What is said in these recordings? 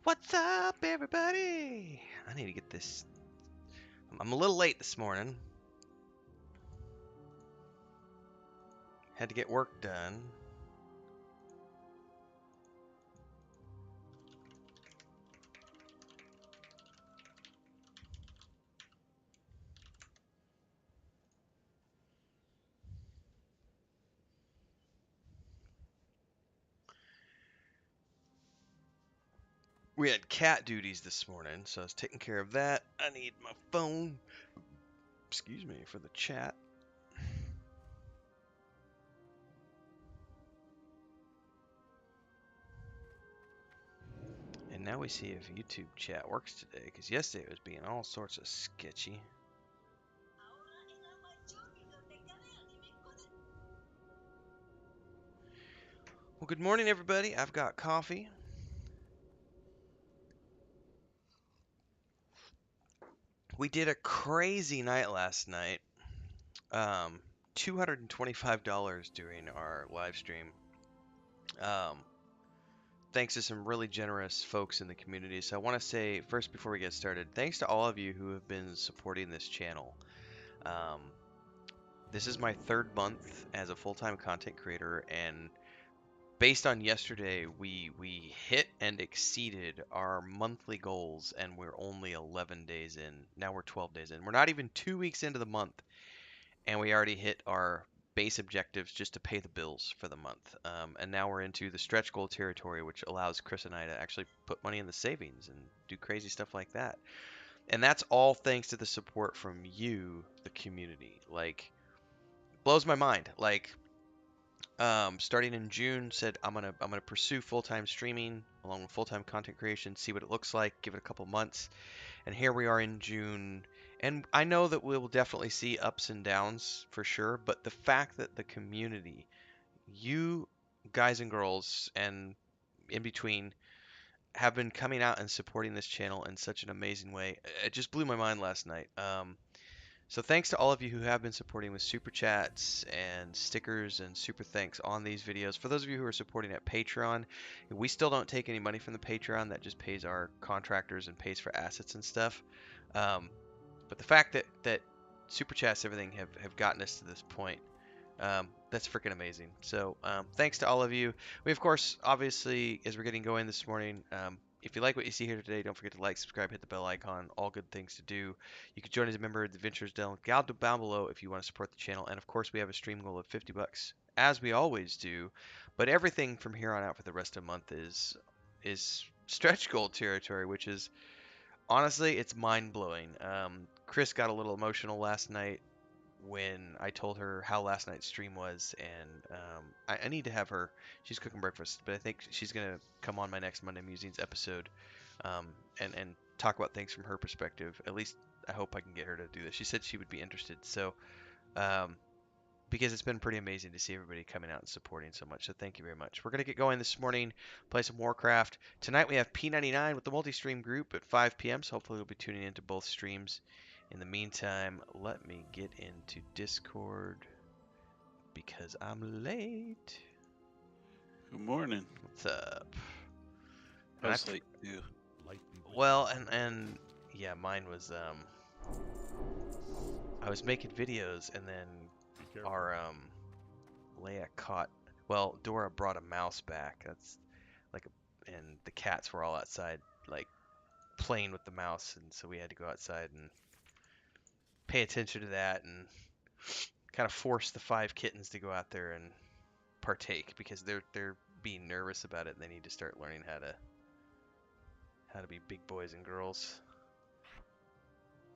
What's up, everybody? I need to get this. I'm a little late this morning. Had to get work done. We had cat duties this morning, so I was taking care of that. I need my phone. Excuse me for the chat. And now we see if YouTube chat works today, because yesterday it was being all sorts of sketchy. Well, good morning, everybody. I've got coffee. We did a crazy night last night. $225 during our live stream. Thanks to some really generous folks in the community. So I want to say first, before we get started, thanks to all of you who have been supporting this channel. Um, this is my third month as a full-time content creator, and based on yesterday, we hit and exceeded our monthly goals, and we're only 11 days in. Now we're 12 days in. We're not even 2 weeks into the month, and we already hit our base objectives just to pay the bills for the month. And now we're into the stretch goal territory, which allows Chris and I to actually put money in the savings and do crazy stuff like that. And that's all thanks to the support from you, the community. Like, blows my mind. Like, starting in June, said I'm gonna pursue full-time streaming along with full-time content creation, see what it looks like, give it a couple months, and here we are in June. And I know that we will definitely see ups and downs for sure, but the fact that the community, you guys and girls and in between, have been coming out and supporting this channel in such an amazing way, it just blew my mind last night. So thanks to all of you who have been supporting with super chats and stickers and super thanks on these videos. For those of you who are supporting at Patreon, we still don't take any money from the Patreon. That just pays our contractors and pays for assets and stuff. But the fact that super chats, everything have gotten us to this point, that's freaking amazing. So thanks to all of you. We, of course, obviously, as we're getting going this morning, if you like what you see here today, don't forget to like, subscribe, hit the bell icon, all good things to do. You can join as a member of the Adventures down below if you want to support the channel. And of course, we have a stream goal of 50 bucks, as we always do. But everything from here on out for the rest of the month is stretch goal territory, which is honestly, it's mind blowing. Chris got a little emotional last night when I told her how last night's stream was, and I need to have her. She's cooking breakfast, but I think she's gonna come on my next Monday Musings episode, um, and talk about things from her perspective. At least I hope I can get her to do this. She said she would be interested, so because it's been pretty amazing to see everybody coming out and supporting so much. So thank you very much. We're gonna get going this morning, play some Warcraft. Tonight we have P99 with the multi-stream group at 5 p.m. So hopefully we'll be tuning into both streams. In the meantime, let me get into Discord because I'm late. Good morning. What's up? I was late too. Well, and yeah, mine was I was making videos, and then our Leia caught. Well, Dora brought a mouse back. That's like and the cats were all outside, like playing with the mouse, and so we had to go outside and pay attention to that and kind of force the 5 kittens to go out there and partake because they're being nervous about it, and they need to start learning how to be big boys and girls.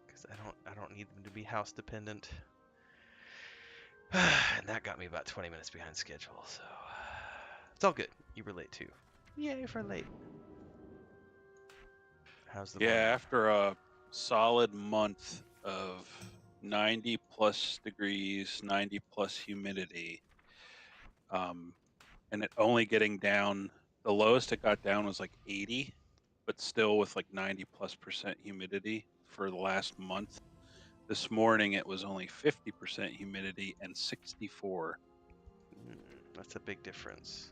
Because I don't need them to be house dependent. And that got me about 20 minutes behind schedule, so it's all good. You were late too. Yay for late. How's the morning? After a solid month of 90 plus degrees, 90 plus humidity, and it only getting down, the lowest it got down was like 80, but still with like 90+% humidity for the last month. This morning it was only 50% humidity and 64. That's a big difference.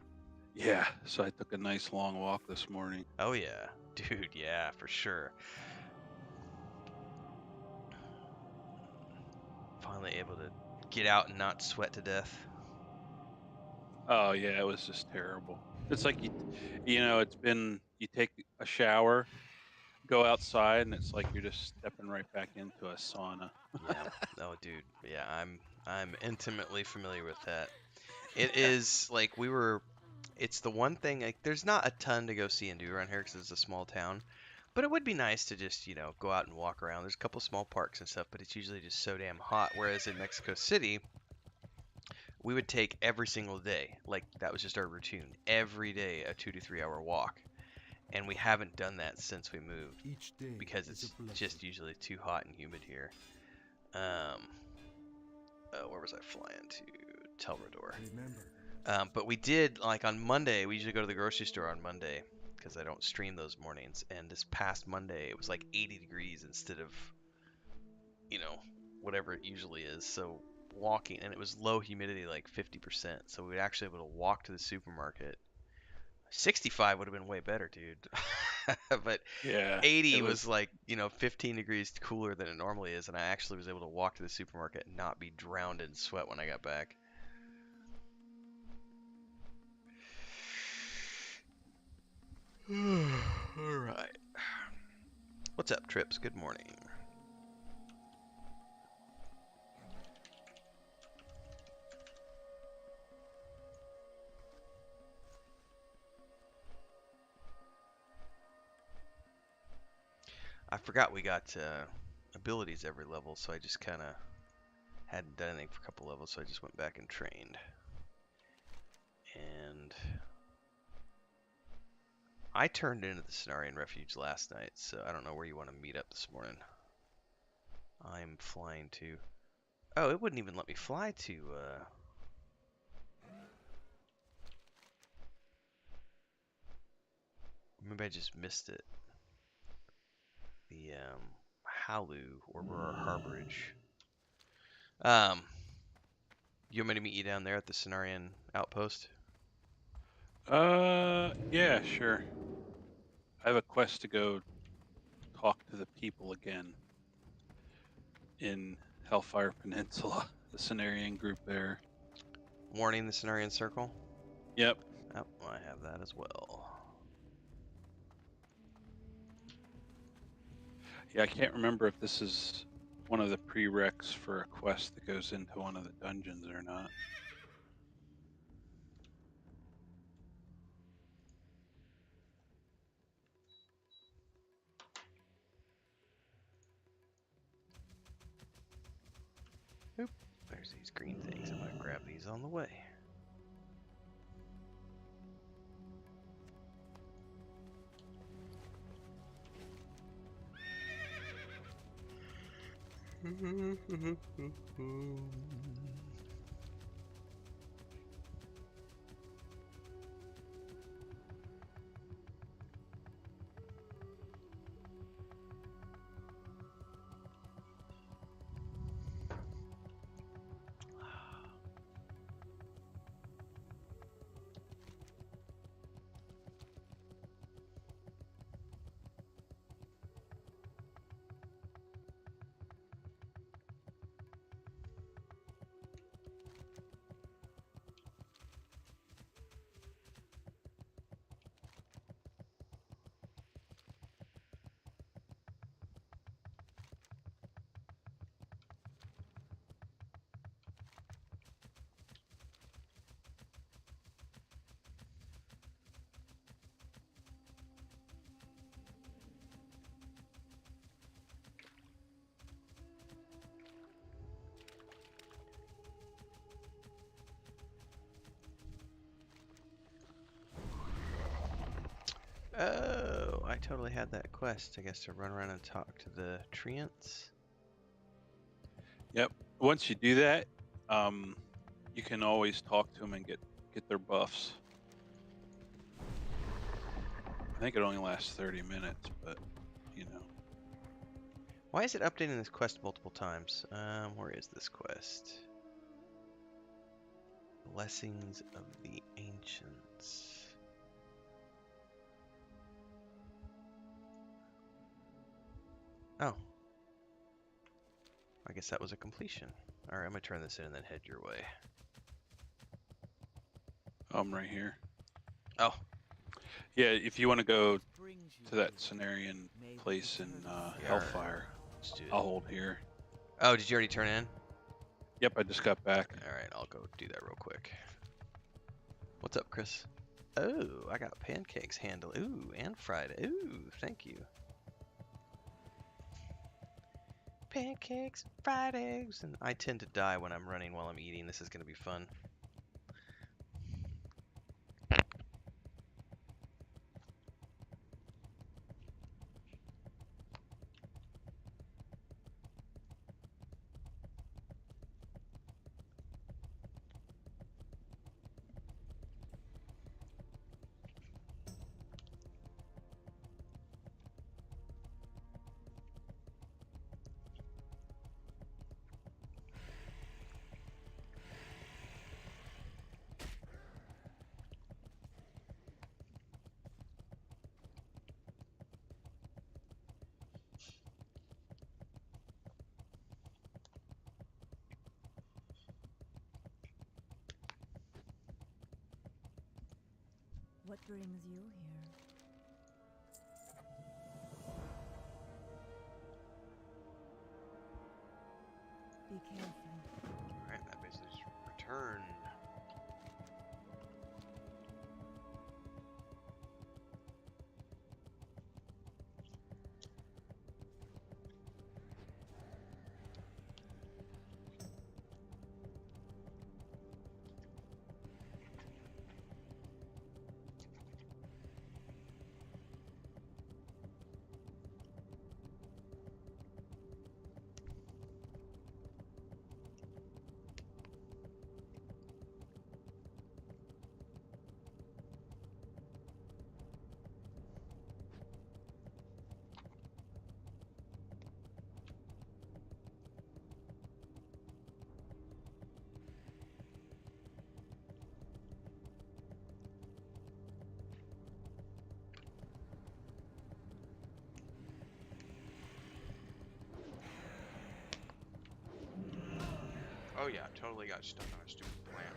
Yeah, so I took a nice long walk this morning. Oh yeah, dude, yeah, for sure. Finally able to get out and not sweat to death. Oh yeah, it was just terrible. It's like it's been you take a shower, go outside, and it's like you're just stepping right back into a sauna. Yeah. Oh, dude. Yeah, I'm intimately familiar with that. It is like it's the one thing, like there's not a ton to go see and do around here because it's a small town. But it would be nice to just, go out and walk around. There's a couple small parks and stuff, but it's usually just so damn hot. Whereas in Mexico City, we would take every single day. Like that was just our routine. Every day a 2 to 3 hour walk. And we haven't done that since we moved Each day because is a it's blessing. just usually too hot and humid here. Where was I flying to? Telrador. Remember, But we did, like on Monday, we usually go to the grocery store on Monday because I don't stream those mornings. And this past Monday, it was like 80 degrees instead of, you know, whatever it usually is. So walking, and it was low humidity, like 50%. So we were actually able to walk to the supermarket. 65 would have been way better, dude. But Yeah, it 80 was was. like, 15 degrees cooler than it normally is. And I actually was able to walk to the supermarket and not be drowned in sweat when I got back. All right. What's up, Trips? Good morning. I forgot we got abilities every level, so I just kind of hadn't done anything for a couple levels, so I just went back and trained. And I turned into the Cenarian Refuge last night, so I don't know where you want to meet up this morning. I'm flying to... Oh, it wouldn't even let me fly to... Maybe I just missed it. The Halu or Aurora Harborage. You want me to meet you down there at the Cenarian Outpost? Yeah, sure. I have a quest to go talk to the people again in Hellfire Peninsula, the Cenarian group there. Warning the Cenarian Circle? Yep. Oh, I have that as well. Yeah, I can't remember if this is one of the prereqs for a quest that goes into one of the dungeons or not. Oop, there's these green things. I'm gonna grab these on the way. Oh, I totally had that quest. I guess to run around and talk to the treants. Yep. Once you do that, you can always talk to them and get their buffs. I think it only lasts 30 minutes, but Why is it updating this quest multiple times? Where is this quest? Blessings of the Ancients. Oh. I guess that was a completion. Alright, I'm gonna turn this in and then head your way. I'm right here. Oh. Yeah, if you want to go to that Cenarian place in Hellfire, Let's do it. I'll hold here. Oh, did you already turn in? Yep, I just got back. Alright, I'll go do that real quick. What's up, Chris? Oh, I got pancakes handled. Ooh, and fried. Ooh, thank you. Pancakes, fried eggs, and I tend to die when I'm running while I'm eating. This is gonna be fun. What brings you here? Be careful. Alright, that message returned. Oh yeah, totally got stuck on a stupid plant.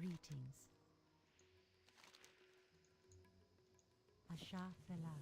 Greetings. Asha Fela.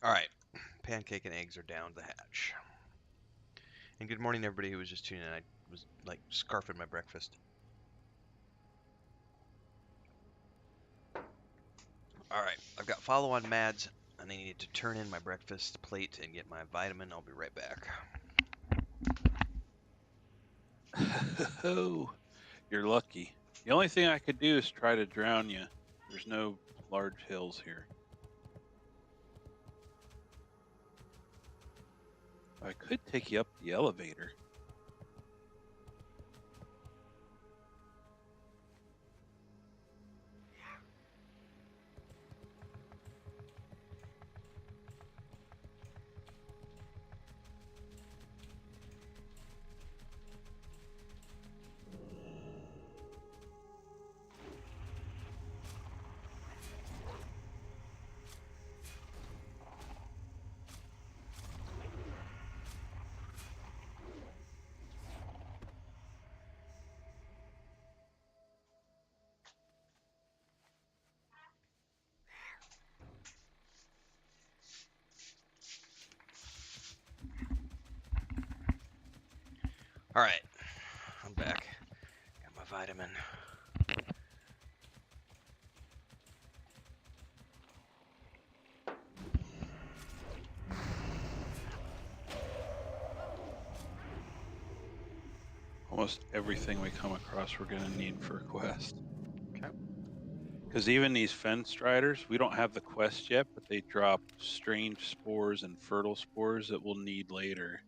Alright, pancake and eggs are down the hatch. And good morning everybody who was just tuning in. I was like scarfing my breakfast. Alright, I've got follow on Mads, and I need to turn in my breakfast plate and get my vitamin. I'll be right back. Oh, you're lucky. The only thing I could do is try to drown you. There's no large hills here. I could take you up the elevator. All right, I'm back. Got my vitamin. Almost everything we come across we're going to need for a quest. Okay. Because even these fen striders, we don't have the quest yet, but they drop strange spores and fertile spores that we'll need later.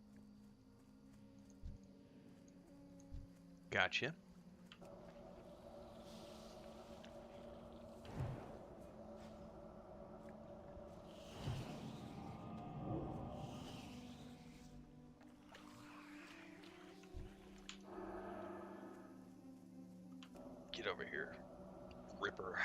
Gotcha. Get over here, Ripper.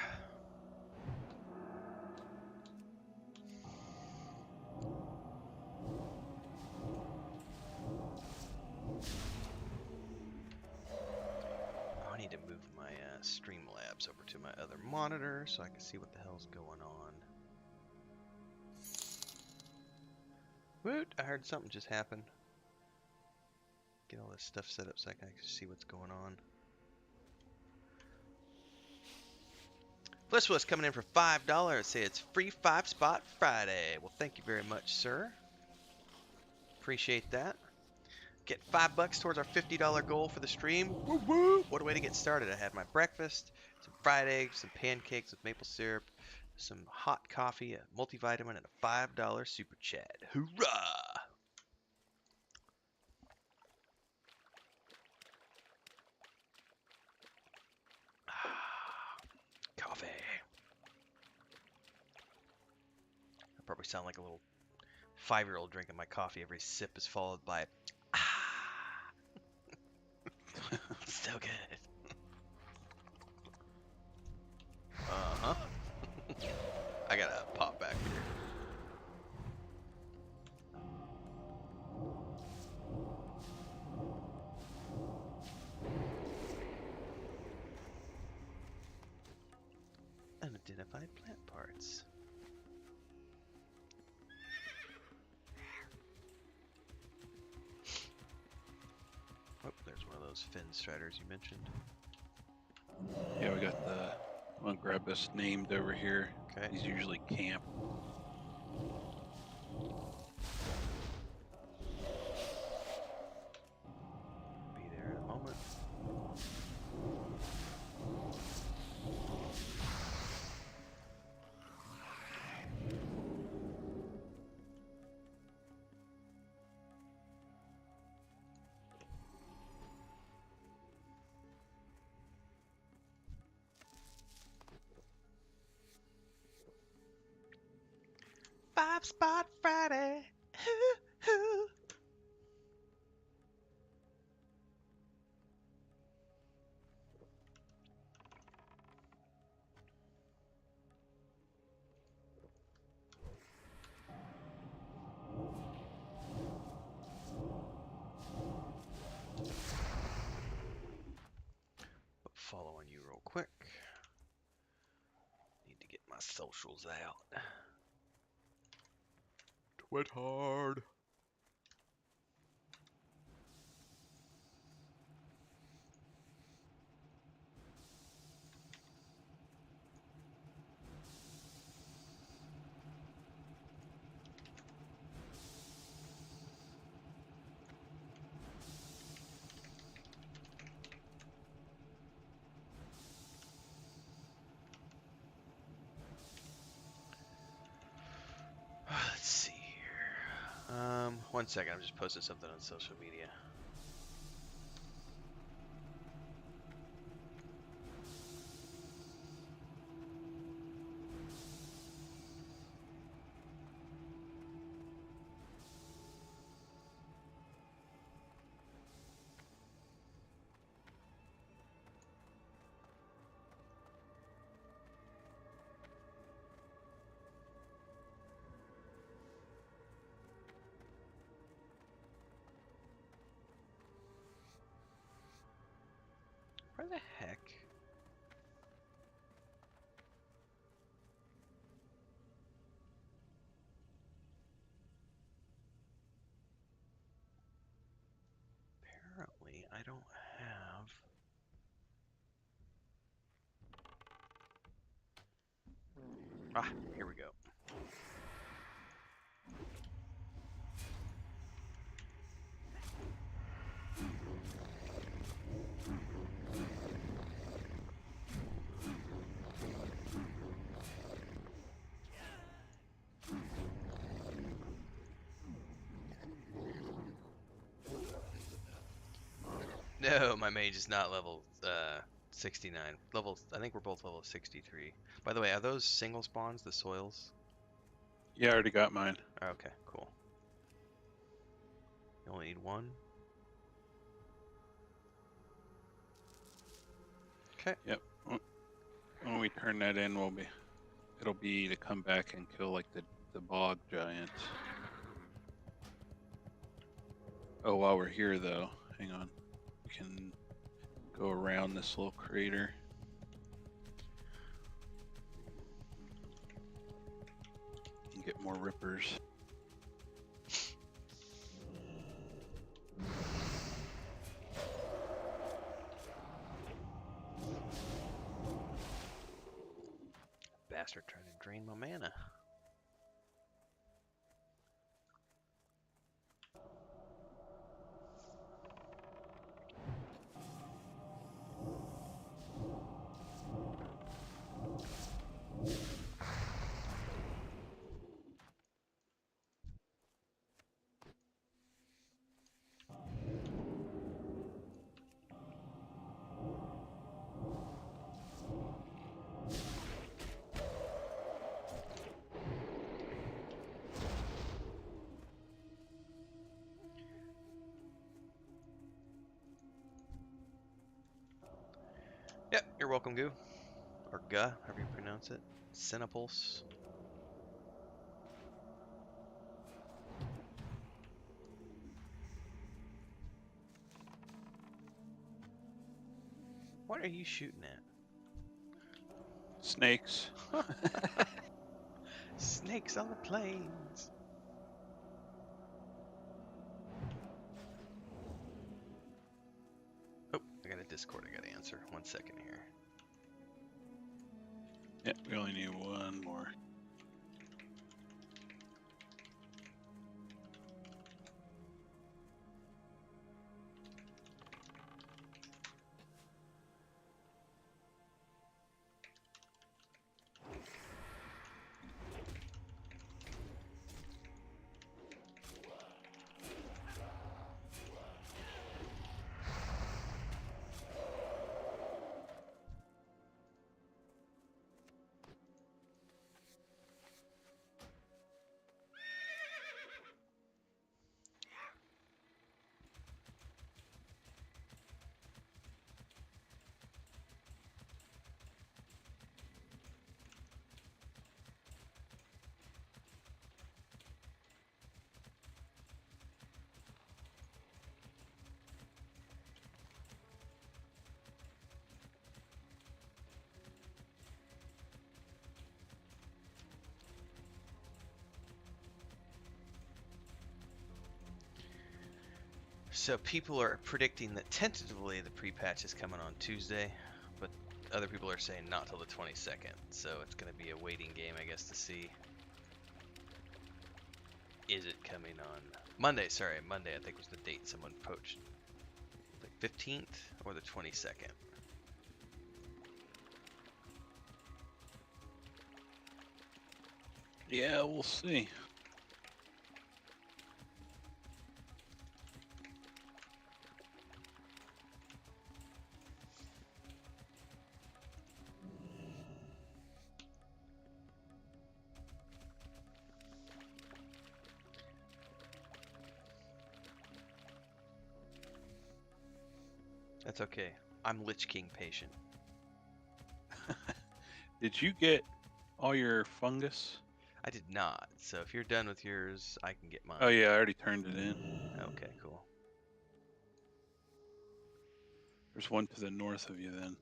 Oh, I need to move my Streamlabs over to my other monitor so I can see what the hell's going on. Woot! I heard something just happen. Get all this stuff set up so I can actually see what's going on. Flishwell's coming in for $5. Say it's free 5-spot Friday. Well, thank you very much, sir. Appreciate that. Get $5 towards our $50 goal for the stream. Woo woo! What a way to get started. I had my breakfast, some fried eggs, some pancakes with maple syrup, some hot coffee, a multivitamin, and a $5 super chat. Hoorah! Coffee. I probably sound like a little 5-year-old drinking my coffee. Every sip is followed by so good. Uh-huh. I gotta pop back here. Unidentified plant parts. Oh, there's one of those fin striders you mentioned. Yeah, we got the one grab this named over here. Okay. He's usually camp. Be there in a moment. Five-spot Friday. Hoo-hoo. Following you real quick. Need to get my socials out. Twit hard. 1 second, I'm just posting something on social media. Where the heck? Apparently, I don't have. Ah, here we go. No, my mage is not level 69. Level, I think we're both level 63. By the way, are those single spawns, the soils? Yeah, I already got mine. Okay, cool. You only need one? Okay. Yep. When we turn that in, it'll be to come back and kill like the bog giants. Oh, while we're here though, hang on. We can go around this little crater. And get more rippers. Bastard trying to drain my mana. Yep, you're welcome, Goo. Or Guh, however you pronounce it. Cinepulse. What are you shooting at? Snakes. Snakes on the plains. Oh, I got a Discord I gotta answer. 1 second here. Yep, we only need one more. So people are predicting that tentatively the pre-patch is coming on Tuesday, but other people are saying not till the 22nd. So it's going to be a waiting game, I guess, to see. Is it coming on Monday? Sorry, Monday I think was the date someone poached. Like 15th or the 22nd. Yeah, we'll see. That's okay. I'm Lich King patient. Did you get all your fungus? I did not. So if you're done with yours, I can get mine. Oh yeah, I already turned it in. Okay, cool. There's one to the north of you then.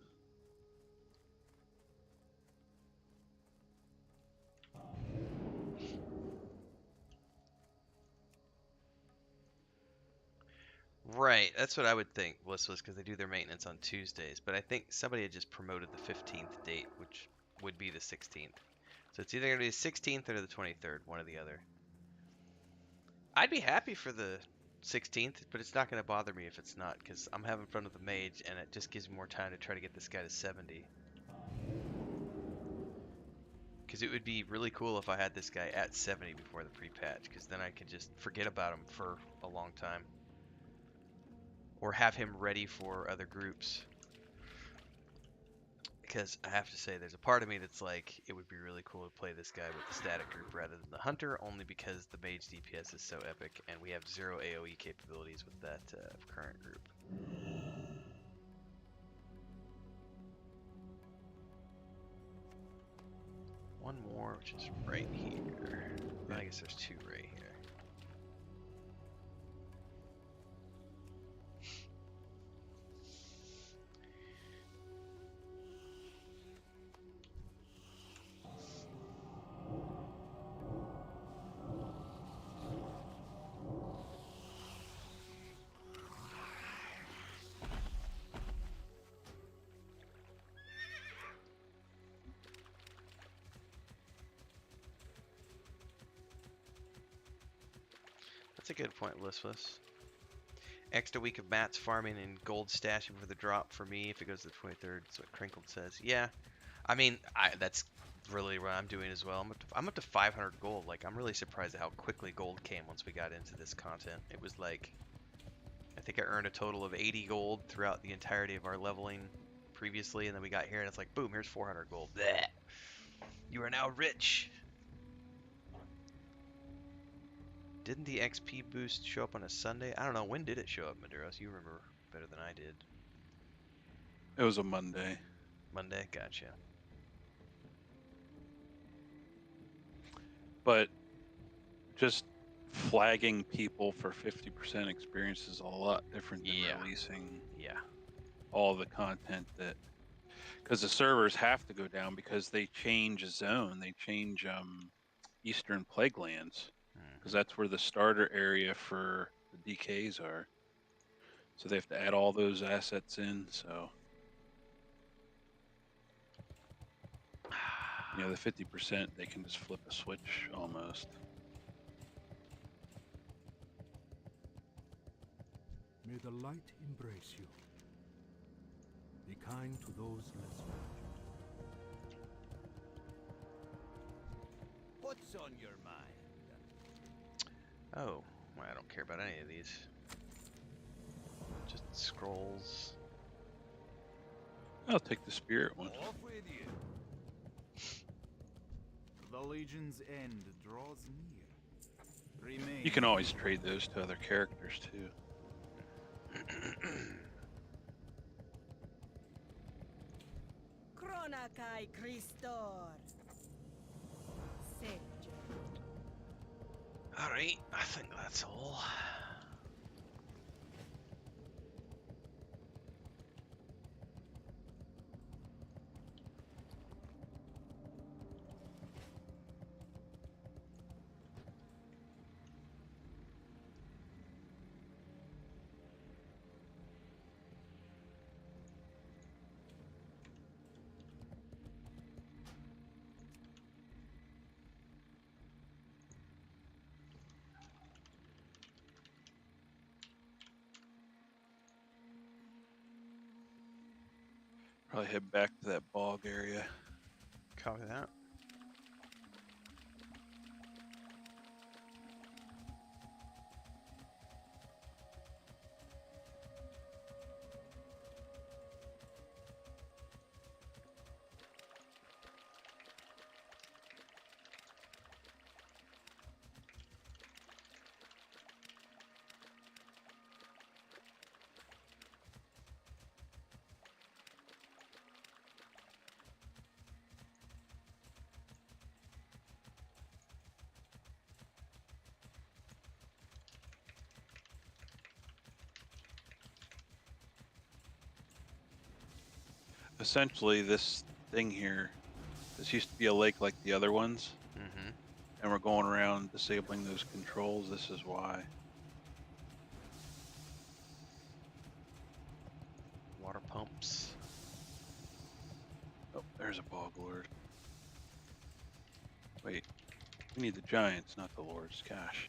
Right, that's what I would think, was because they do their maintenance on Tuesdays. But I think somebody had just promoted the 15th date, which would be the 16th. So it's either going to be the 16th or the 23rd, one or the other. I'd be happy for the 16th, but it's not going to bother me if it's not, because I'm having fun with the mage, and it just gives me more time to try to get this guy to 70. Because it would be really cool if I had this guy at 70 before the pre-patch, because then I could just forget about him for a long time. Or have him ready for other groups. Because I have to say, there's a part of me that's like, it would be really cool to play this guy with the static group rather than the hunter, only because the mage DPS is so epic, and we have 0 AoE capabilities with that current group. One more, which is right here. I guess there's two right here. That's a good point, Listless. Extra week of mats farming and gold stashing for the drop for me if it goes to the 23rd. That's what Crinkled says. Yeah, I mean, that's really what I'm doing as well. I'm up to 500 gold. Like, I'm really surprised at how quickly gold came once we got into this content. It was like, I think I earned a total of 80 gold throughout the entirety of our leveling previously, and then we got here and it's like, boom, here's 400 gold. Blech. You are now rich. Didn't the XP boost show up on a Sunday? I don't know. When did it show up, Maduros? You remember better than I did. It was a Monday. Monday? Gotcha. But just flagging people for 50% experience is a lot different than releasing all the content that... Because the servers have to go down because they change a zone. They change Eastern Plague Lands. Because that's where the starter area for the DKs are. So they have to add all those assets in, so... You know, the 50%, they can just flip a switch almost. May the light embrace you. Be kind to those less fortunate. What's on your mind? Oh, well, I don't care about any of these. Just scrolls. I'll take the spirit one. Off with you. The Legion's end draws near. Remain. You can always trade those to other characters too. Cronakai Christor. Alright, I think that's all. Probably head back to that bog area. Copy that. essentially this thing here, this used to be a lake like the other ones, Mm-hmm. and we're going around disabling those controls. This is why. Water pumps. Oh, there's a bog lord. Wait, we need the giants, not the lords. Gosh.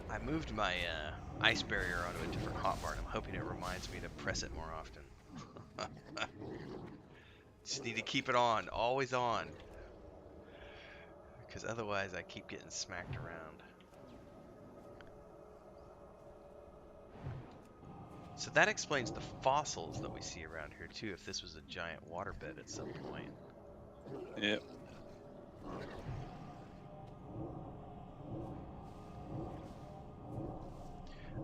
I moved my ice barrier onto a different hotbar, and I'm hoping it reminds me to press it more often. Just need to keep it on, always on. Because otherwise I keep getting smacked around. So that explains the fossils that we see around here too, if this was a giant waterbed at some point. Yep.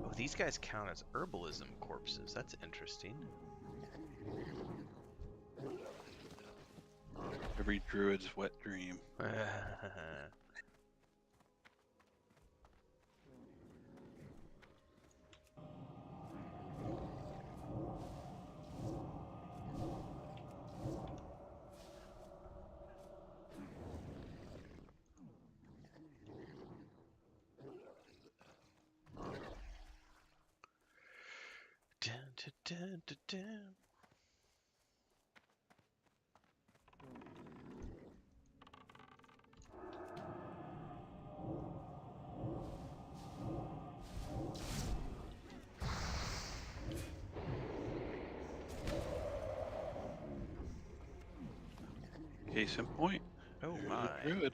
Oh, these guys count as herbalism corpses. That's interesting. Every druid's wet dream. Dun, dun, dun, dun, dun. Case in point. Oh There's my. a druid.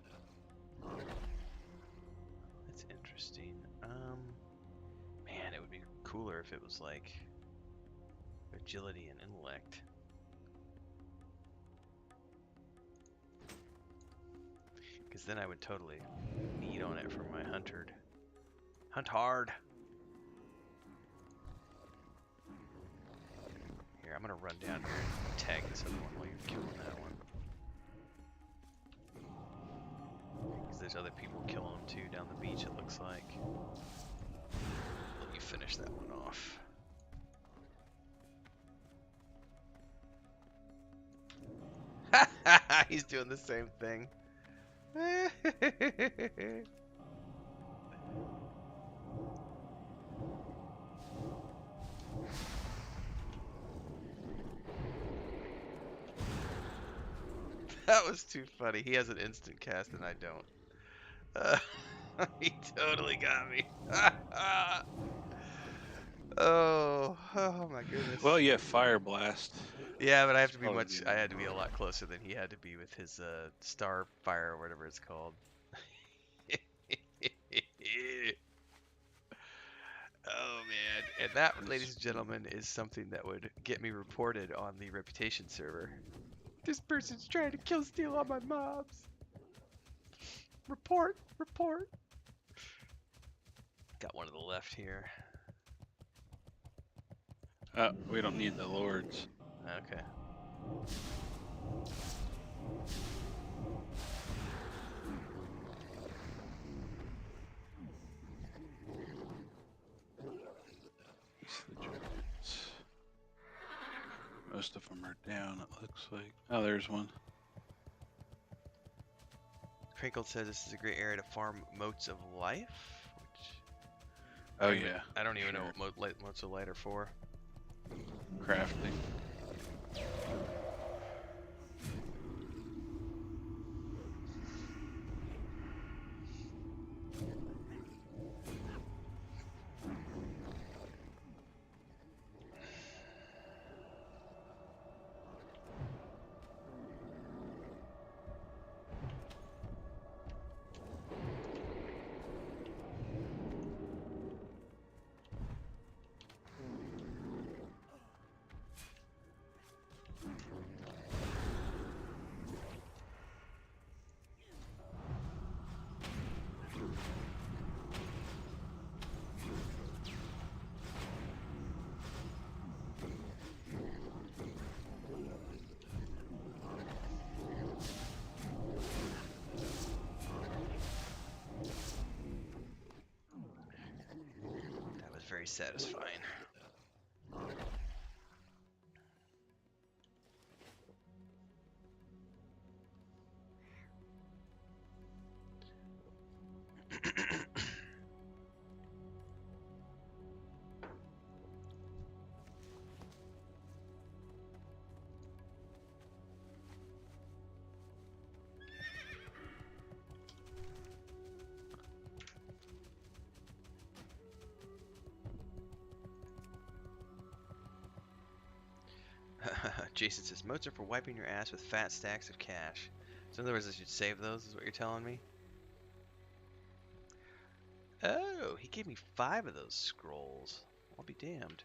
That's interesting. Man, it would be cooler if it was like agility and intellect. Because then I would totally need on it for my hunted. Hunt hard. Here, I'm gonna run down here and tag this other one while you're killing that one. Because there's other people killing them too down the beach, it looks like. Let me finish that one off. He's doing the same thing. That was too funny. He has an instant cast and I don't. He totally got me. Oh my goodness. Well, yeah, fire blast. Yeah, but I have to be Probably much. be I had to be a lot closer than he had to be with his star fire or whatever it's called. Oh man, and that, ladies and gentlemen, is something that would get me reported on the reputation server. This person's trying to kill steal all my mobs. Report, report. Got one to the left here. We don't need the lords. Okay. It's the giants. Most of them are down, it looks like. Oh, there's one. Crinkled says this is a great area to farm motes of life. Which Oh, I don't even- yeah. I don't even know sure. what motes of light are for. Crafting. very satisfying. Jason says, moats are for wiping your ass with fat stacks of cash. So in other words, I should save those, is what you're telling me? Oh, he gave me 5 of those scrolls. I'll be damned.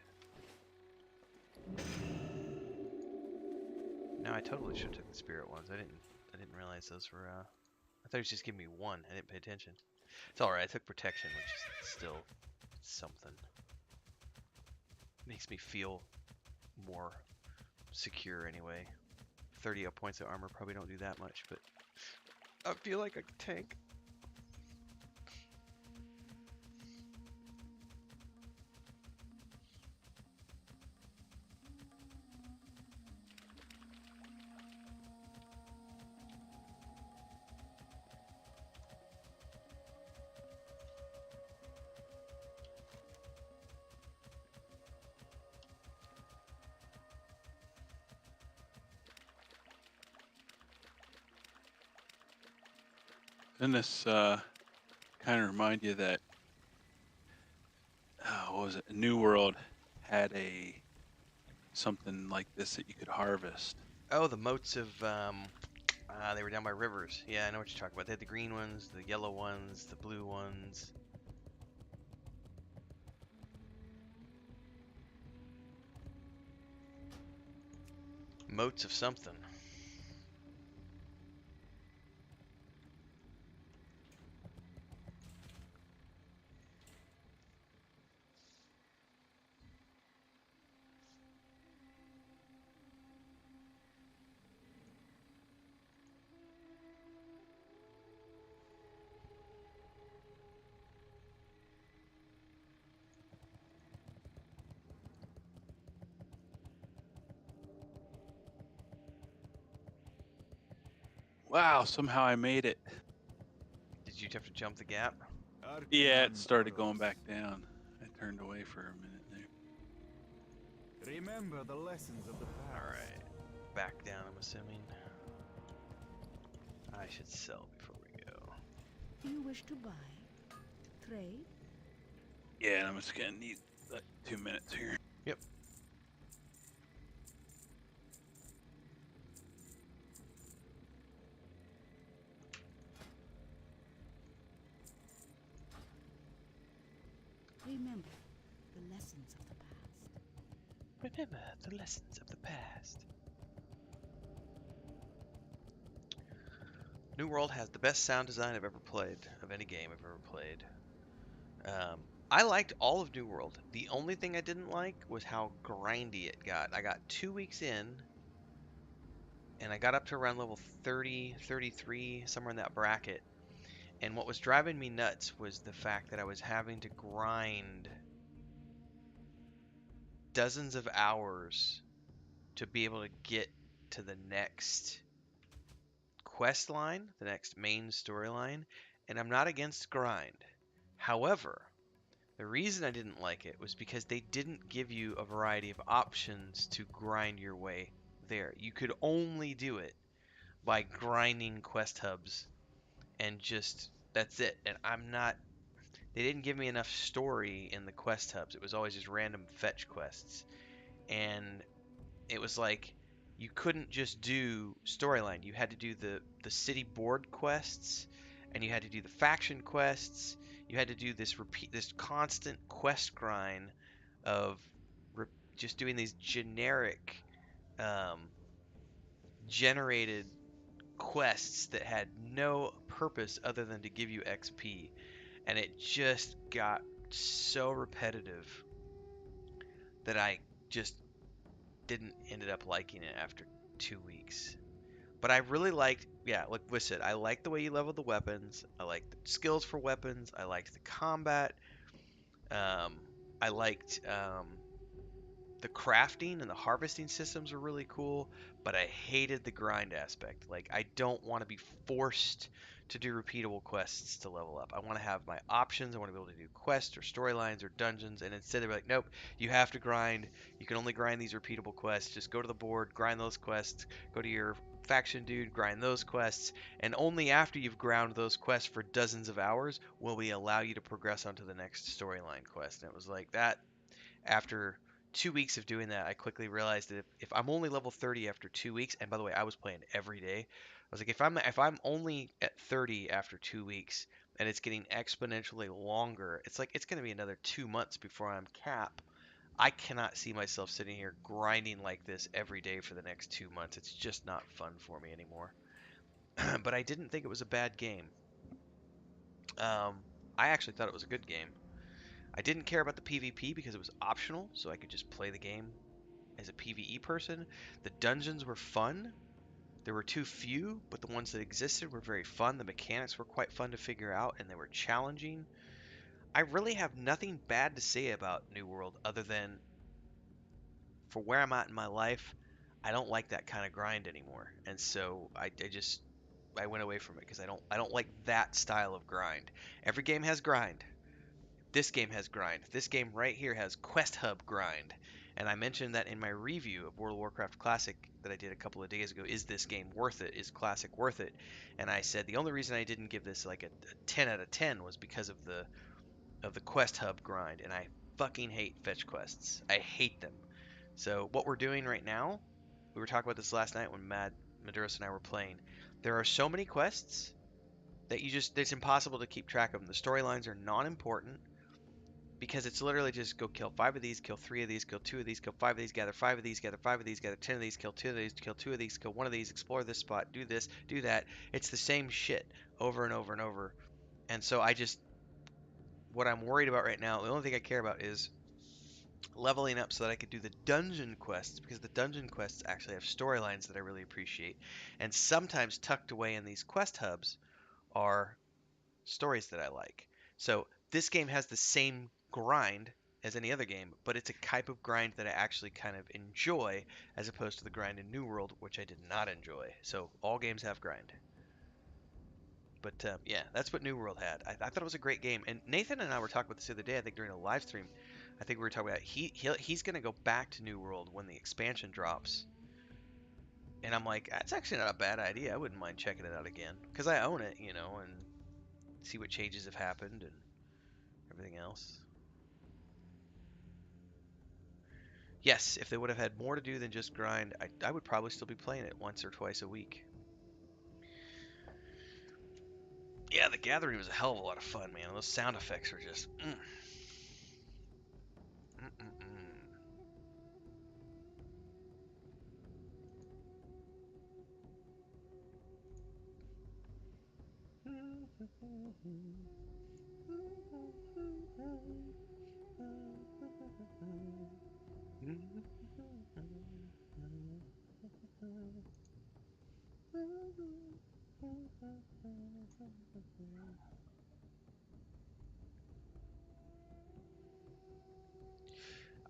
No, I totally should have took the spirit ones. I didn't realize those were I thought he was just giving me 1. I didn't pay attention. It's alright, I took protection, which is still something. Makes me feel more secure anyway. 30 points of armor probably don't do that much, but I feel like a tank. And this kind of remind you that what was it? New World had a something like this that you could harvest. Oh, the moats of they were down by rivers. Yeah, I know what you're talking about. They had the green ones, the yellow ones, the blue ones. Moats of something. Wow, somehow I made it. Did you have to jump the gap? Yeah, it started going back down. I turned away for a minute there. Remember the lessons of the past. Alright. Back down, I'm assuming. I should sell before we go. Do you wish to buy? Trade? Yeah, I'm just gonna need like 2 minutes here. Yep. Remember the lessons of the past. Remember the lessons of the past. New World has the best sound design I've ever played, of any game I've ever played. I liked all of New World. The only thing I didn't like was how grindy it got. I got 2 weeks in, and I got up to around level 30, 33, somewhere in that bracket. And what was driving me nuts was the fact that I was having to grind dozens of hours to be able to get to the next quest line, the next main storyline, and I'm not against grind. However, the reason I didn't like it was because they didn't give you a variety of options to grind your way there. You could only do it by grinding quest hubs, and just that's it. And they didn't give me enough story in the quest hubs. It was always just random fetch quests. And it was like you couldn't just do storyline. You had to do the city board quests, and you had to do the faction quests. You had to do this constant quest grind of just doing these generic generated quests that had no purpose other than to give you XP. And it just got so repetitive that I just didn't ended up liking it after 2 weeks. But I really liked, yeah, like we said, I liked the way you leveled the weapons. I liked the skills for weapons. I liked the combat. I liked the crafting and the harvesting systems were really cool, but I hated the grind aspect. Like, I don't want to be forced to do repeatable quests to level up. I want to have my options. I want to be able to do quests or storylines or dungeons, and instead they're like, nope, you have to grind. You can only grind these repeatable quests. Just go to the board, grind those quests, go to your faction dude, grind those quests, and only after you've ground those quests for dozens of hours will we allow you to progress onto the next storyline quest. And it was like that after 2 weeks of doing that, I quickly realized that if I'm only level 30 after 2 weeks, and by the way, I was playing every day. I was like, if I'm only at 30 after 2 weeks, and it's getting exponentially longer, it's like it's going to be another 2 months before I'm cap. I cannot see myself sitting here grinding like this every day for the next 2 months. It's just not fun for me anymore. But I didn't think it was a bad game. Um, I actually thought it was a good game. I didn't care about the PvP because it was optional, so I could just play the game as a PvE person. The dungeons were fun. There were too few, but the ones that existed were very fun. The mechanics were quite fun to figure out, and they were challenging. I really have nothing bad to say about New World other than for where I'm at in my life, I don't like that kind of grind anymore. And so I went away from it because I don't like that style of grind. Every game has grind. This game has grind. This game right here has Quest Hub grind. And I mentioned that in my review of World of Warcraft Classic that I did a couple of days ago. Is this game worth it? Is Classic worth it? And I said the only reason I didn't give this like a 10 out of 10 was because of the Quest Hub grind. And I fucking hate fetch quests. I hate them. So what we're doing right now, we were talking about this last night when Maduric and I were playing. There are so many quests that it's impossible to keep track of them. The storylines are non-important because it's literally just go kill 5 of these, kill 3 of these, kill 2 of these, kill 5 of these, gather 5 of these, gather 5 of these, gather 10 of these, kill 2 of these, kill 2 of these, kill 1 of these, explore this spot, do this, do that. It's the same shit over and over and over. And so what I'm worried about right now, the only thing I care about is leveling up so that I could do the dungeon quests, because the dungeon quests actually have storylines that I really appreciate. And sometimes tucked away in these quest hubs are stories that I like. So this game has the same grind as any other game, but it's a type of grind that I actually kind of enjoy as opposed to the grind in New World, which I did not enjoy. So all games have grind. But yeah, that's what New World had. I thought it was a great game. And Nathan and I were talking about this the other day, I think during a live stream. I think we were talking about he's going to go back to New World when the expansion drops. And I'm like, that's actually not a bad idea. I wouldn't mind checking it out again because I own it, and see what changes have happened and everything else. Yes, if they would have had more to do than just grind, I would probably still be playing it once or twice a week. Yeah, the gathering was a hell of a lot of fun, man. Those sound effects are just.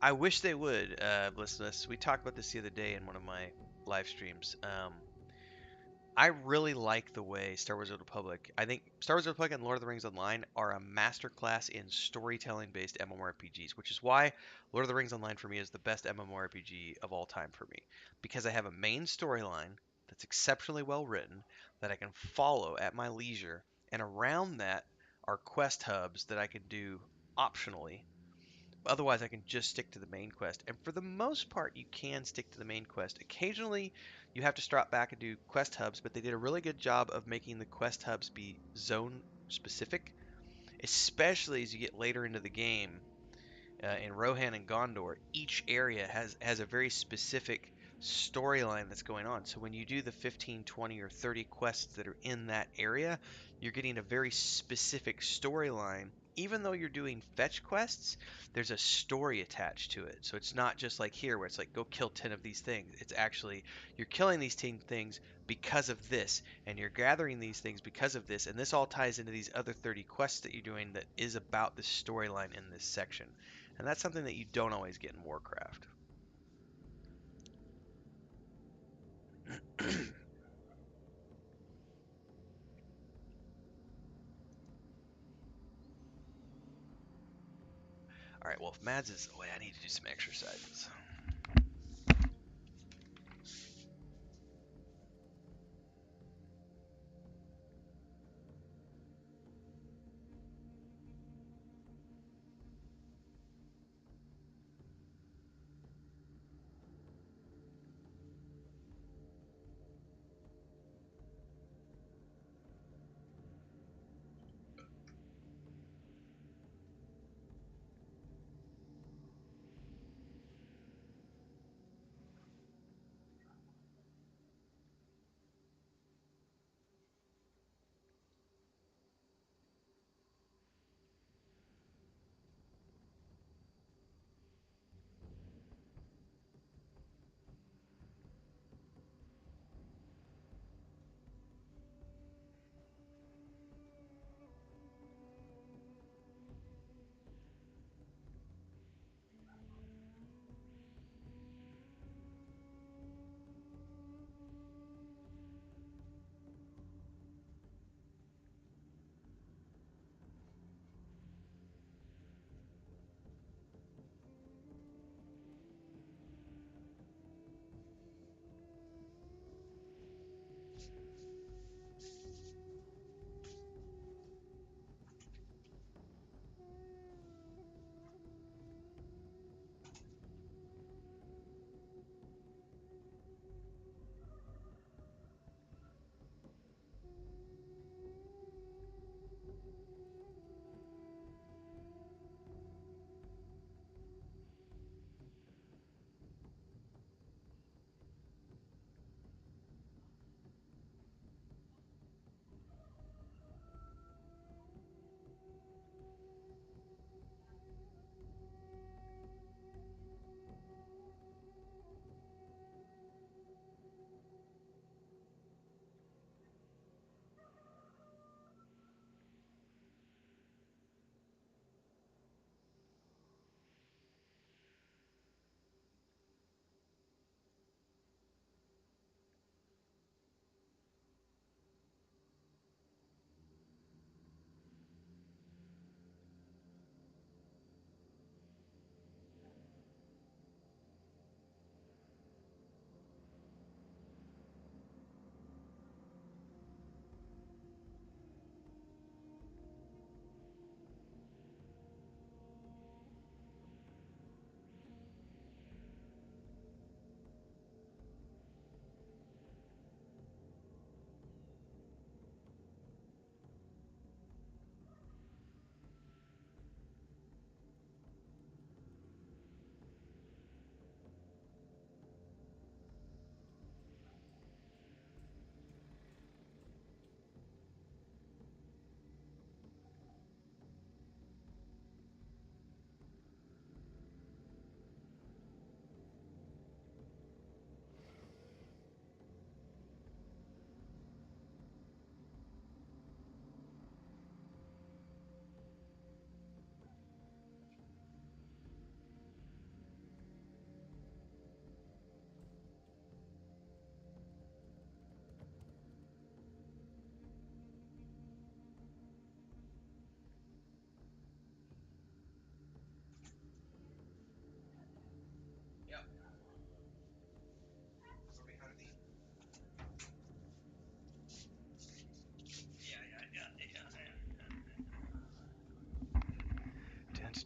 I wish they would, Blissness. We talked about this the other day in one of my live streams. I really like the way Star Wars: The Old Republic. I think Star Wars: The Old Republic and Lord of the Rings Online are a masterclass in storytelling-based MMORPGs, which is why Lord of the Rings Online for me is the best MMORPG of all time for me, because I have a main storyline that's exceptionally well written that I can follow at my leisure, and around that are quest hubs that I can do optionally. Otherwise, I can just stick to the main quest. And for the most part, you can stick to the main quest. Occasionally, you have to drop back and do quest hubs, but they did a really good job of making the quest hubs be zone specific, especially as you get later into the game. In Rohan and Gondor, each area has a very specific storyline that's going on. So when you do the 15, 20, or 30 quests that are in that area, you're getting a very specific storyline. Even though you're doing fetch quests, there's a story attached to it. So it's not just like here where it's like go kill 10 of these things. It's actually you're killing these 10 things because of this, and you're gathering these things because of this, and this all ties into these other 30 quests that you're doing that is about the storyline in this section. And that's something that you don't always get in Warcraft. Alright, well, if Mads is away, I need to do some exercises.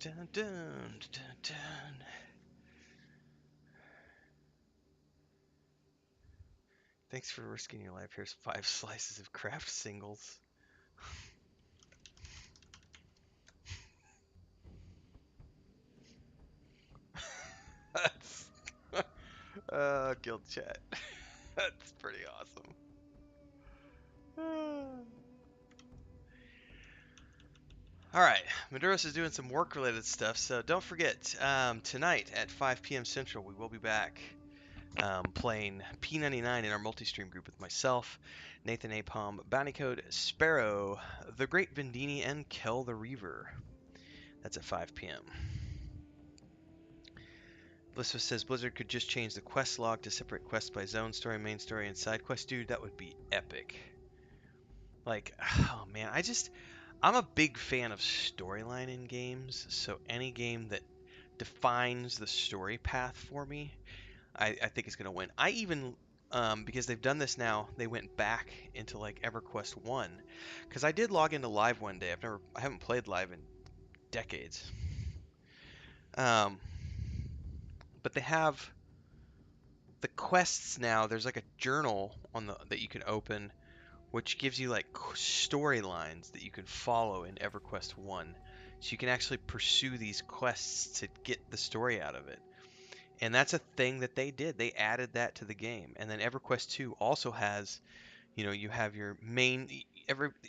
Dun, dun, dun, dun, dun. Thanks for risking your life. Here's 5 slices of craft singles. That's guild chat. That's pretty awesome. All right, Maduros is doing some work-related stuff, so don't forget, tonight at 5 p.m. Central, we will be back playing P99 in our multi-stream group with myself, Nathan Napalm, Bounty Code, Sparoh, The Great Vendini, and Kel the Reaver. That's at 5 p.m. Lisva says Blizzard could just change the quest log to separate quests by zone story, main story, and side quest. Dude, that would be epic. Like, oh man, I'm a big fan of storyline in games, so any game that defines the story path for me, I think is gonna win. I even, because they've done this now, they went back into like EverQuest 1, because I did log into Live one day. I haven't played Live in decades. But they have the quests now. There's like a journal that you can open, which gives you like storylines that you can follow in EverQuest 1. So you can actually pursue these quests to get the story out of it. And that's a thing that they did. They added that to the game. And then EverQuest 2 also has, you have your main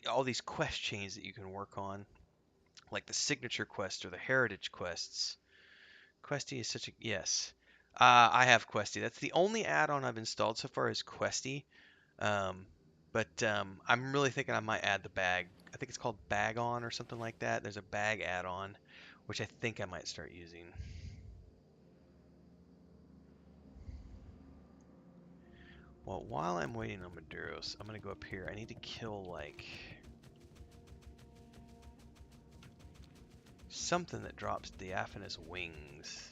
all these quest chains that you can work on, like the signature quest or the heritage quests. Questy is such a yes. I have Questy. That's the only add-on I've installed so far is Questy. But I'm really thinking I might add the bag. I think it's called Bag On or something like that. There's a bag add-on, which I think I might start using. Well, while I'm waiting on Maduros, I'm gonna go up here. I need to kill like something that drops diaphanous wings.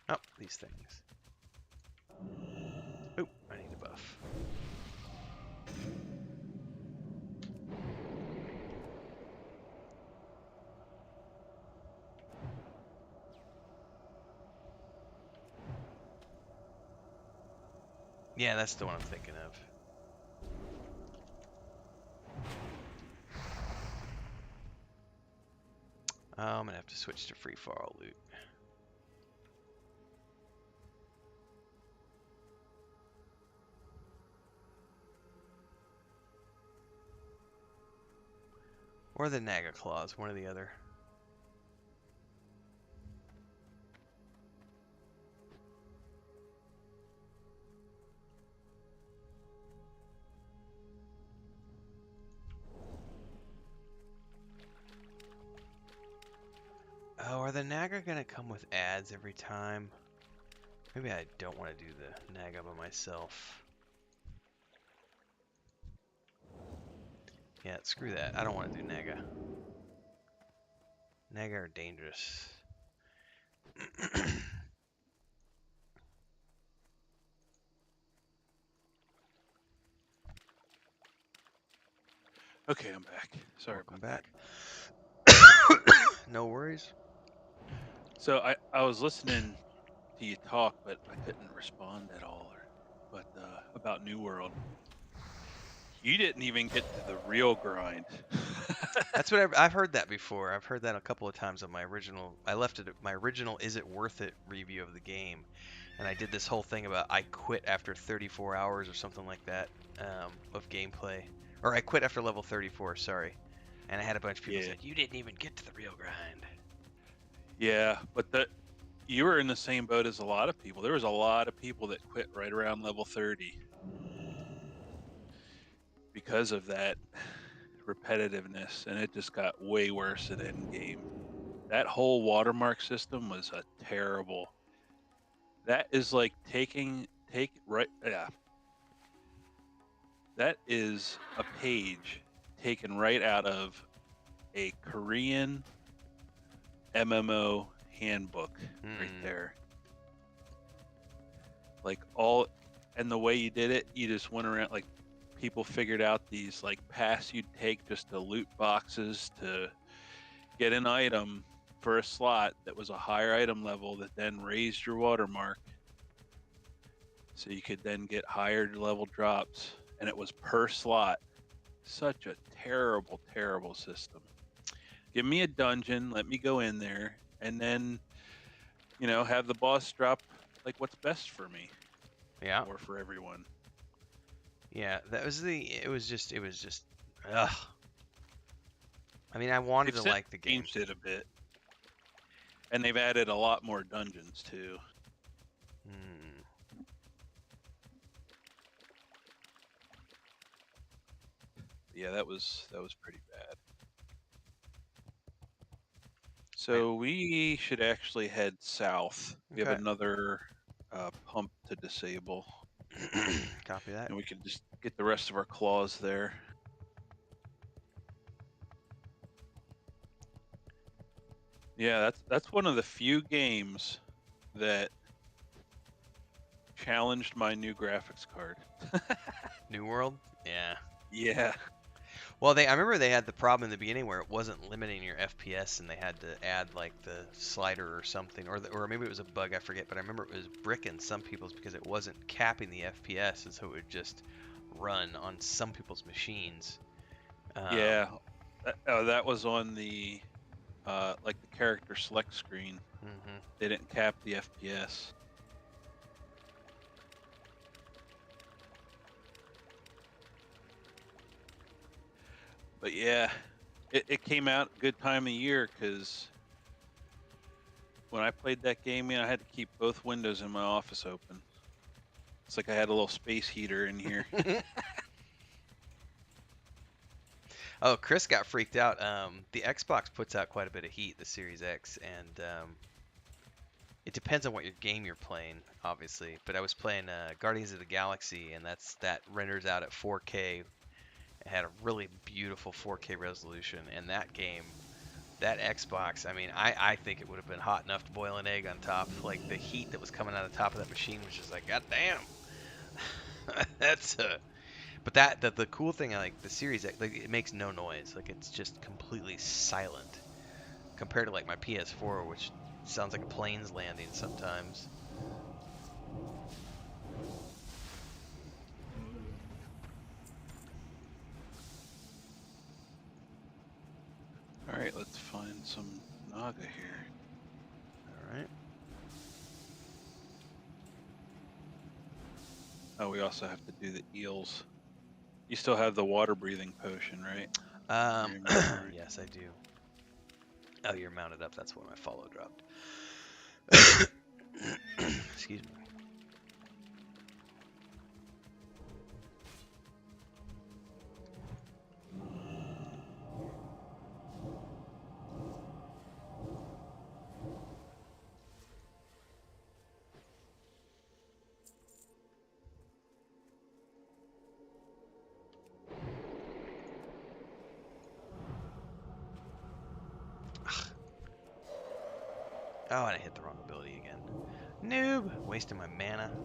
Oh, these things. Oh, I need a buff. Yeah, that's the one I'm thinking of. I'm gonna have to switch to free for all loot. Or the Naga Claws, one or the other. Oh, are the Naga gonna come with ads every time? Maybe I don't want to do the Naga by myself. Yeah, screw that. I don't want to do Naga. Naga are dangerous. Okay, I'm back. Sorry Welcome about back. No worries. So I was listening to you talk, but I couldn't respond at all. But about New World, you didn't even get to the real grind. That's what I've heard that before. I've heard that a couple of times on my original. I left it my original "Is It Worth It" review of the game, and I did this whole thing about I quit after 34 hours or something like that of gameplay, or I quit after level 34. Sorry, and I had a bunch of people say you didn't even get to the real grind. Yeah, but you were in the same boat as a lot of people. There was a lot of people that quit right around level 30 because of that repetitiveness, and it just got way worse at end game. That whole watermark system was a terrible. That is like that is a page taken right out of a Korean MMO handbook right there. Like and the way you did it, you just went around, like people figured out these like paths you'd take just to loot boxes to get an item for a slot that was a higher item level that then raised your watermark. So you could then get higher level drops, and it was per slot. Such a terrible, terrible system. Give me a dungeon, let me go in there, and then, have the boss drop like what's best for me. Yeah. Or for everyone. Yeah, it was just, ugh. I mean, I wanted to like the game. They've changed it a bit. And they've added a lot more dungeons, too. Yeah, that was pretty bad. So we should actually head south. We have Okay. another pump to disable, Copy that. and we can just get the rest of our claws there. Yeah, that's one of the few games that challenged my new graphics card. New World? Yeah. Yeah. Well, I remember they had the problem in the beginning where it wasn't limiting your FPS, and they had to add like the slider or something, or maybe it was a bug, I forget. But I remember it was bricking some people's because it wasn't capping the FPS, and so it would just run on some people's machines. Yeah. That was on the like the character select screen. Mm-hmm. They didn't cap the FPS. But yeah, it came out good time of year because when I played that game, I had to keep both windows in my office open. It's like I had a little space heater in here. Oh, Chris got freaked out. The Xbox puts out quite a bit of heat, the Series X, and it depends on what your game you're playing, obviously. But I was playing Guardians of the Galaxy, and that renders out at 4K. It had a really beautiful 4K resolution, and that game, that Xbox, I mean, I think it would have been hot enough to boil an egg on top. Like, the heat that was coming out of the top of that machine was just like, God damn. That's But the cool thing, like the Series X, like it makes no noise. Like it's just completely silent compared to like my PS4, which sounds like a plane's landing sometimes. All right, let's find some Naga here. All right. Oh, we also have to do the eels. You still have the water breathing potion, right? Yes, I do. Oh, you're mounted up. That's why my follow dropped. Excuse me. Oh, and I hit the wrong ability again. Noob! Wasting my mana.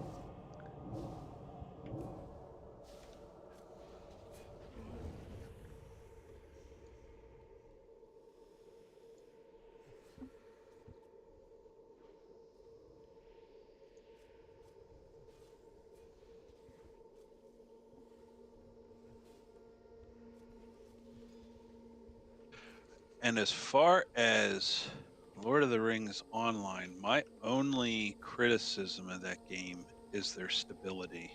And as far as Lord of the Rings Online, my only criticism of that game is their stability.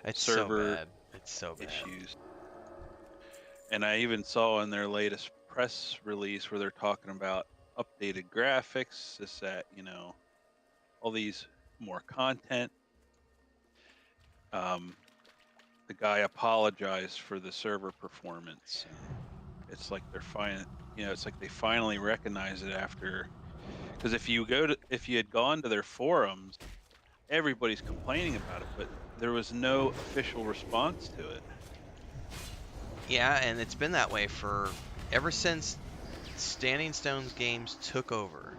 It's Server so bad. It's so bad. issues. And I even saw in their latest press release where they're talking about updated graphics, this, that, all these more content. The guy apologized for the server performance. It's like it's like they finally recognize it after, because if you had gone to their forums, everybody's complaining about it, but there was no official response to it. Yeah, and it's been that way for ever since Standing Stone's games took over,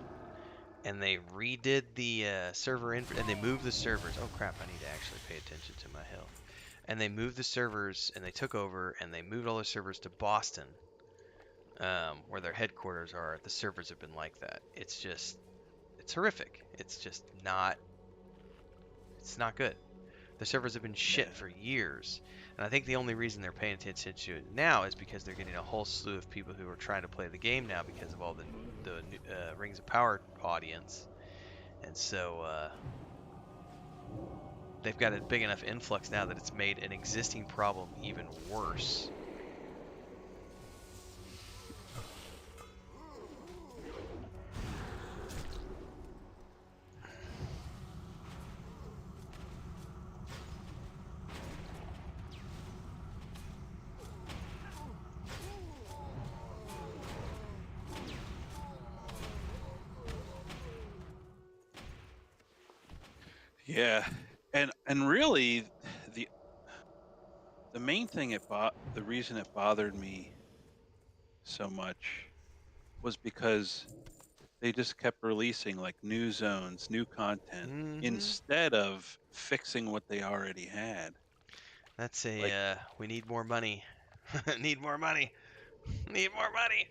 and they redid the server and they moved the servers. Oh crap! I need to actually pay attention to my health. And they moved the servers, and they took over, and they moved all the servers to Boston, where their headquarters are. The servers have been like that. It's horrific. It's just not. It's not good. The servers have been shit for years. And I think the only reason they're paying attention to it now is because they're getting a whole slew of people who are trying to play the game now because of all the Rings of Power audience. And so they've got a big enough influx now that it's made an existing problem even worse. Yeah, and really, the the main thing the reason it bothered me so much was because they just kept releasing like new zones, new content Mm-hmm. instead of fixing what they already had. That's Like, we need more money. Need more money. Need more money.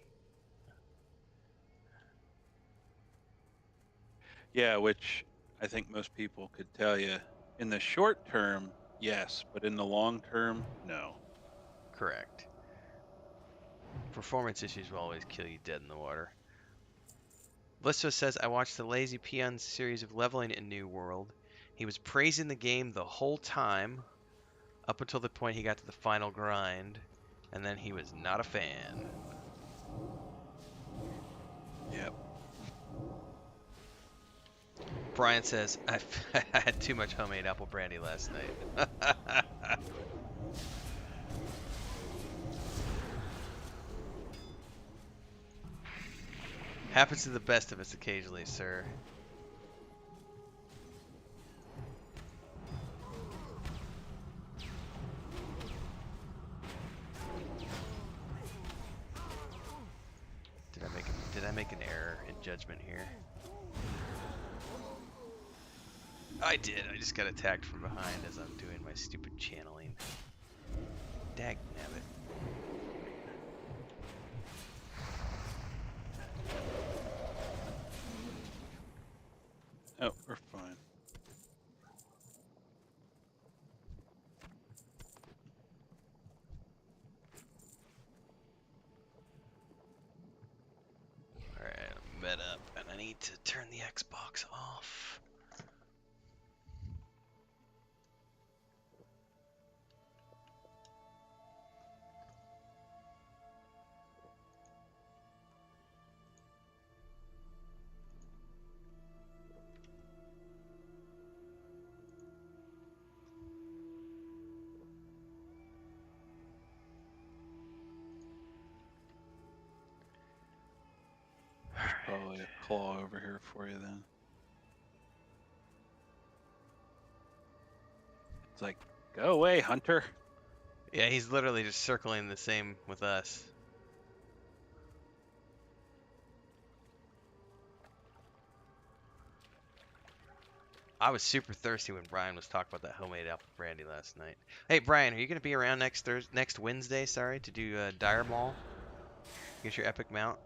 yeah, which I think most people could tell you in the short term, yes, but in the long term, no. Correct. Performance issues will always kill you dead in the water. Blisso says, I watched the Lazy Peon series of leveling in New World. He was praising the game the whole time, up until the point he got to the final grind, and then he was not a fan. Yep. Brian says, I had too much homemade apple brandy last night. Happens to the best of us occasionally, sir. Did I make an error in judgment here? I did. I just got attacked from behind as I'm doing my stupid channeling. Dagnabbit. Oh, we're fine. Alright, I'm met up, and I need to turn the Xbox off. Probably a claw over here for you then. It's like, go away, Hunter. Yeah, he's literally just circling the same with us. I was super thirsty when Brian was talking about that homemade apple brandy last night. Hey, Brian, are you going to be around next Wednesday, sorry, to do Dire Maul? Get your epic mount?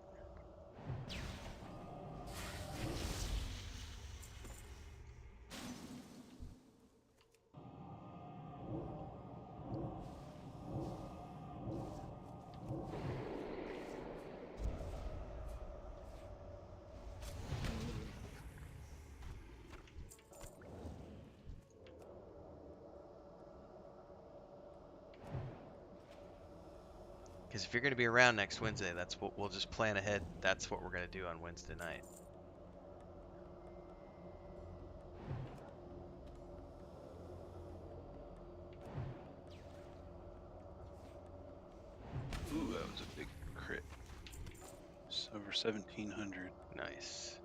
Because if you're going to be around next Wednesday, that's what we'll just plan ahead. That's what we're going to do on Wednesday night. Ooh, that was a big crit. It's over 1,700. Nice.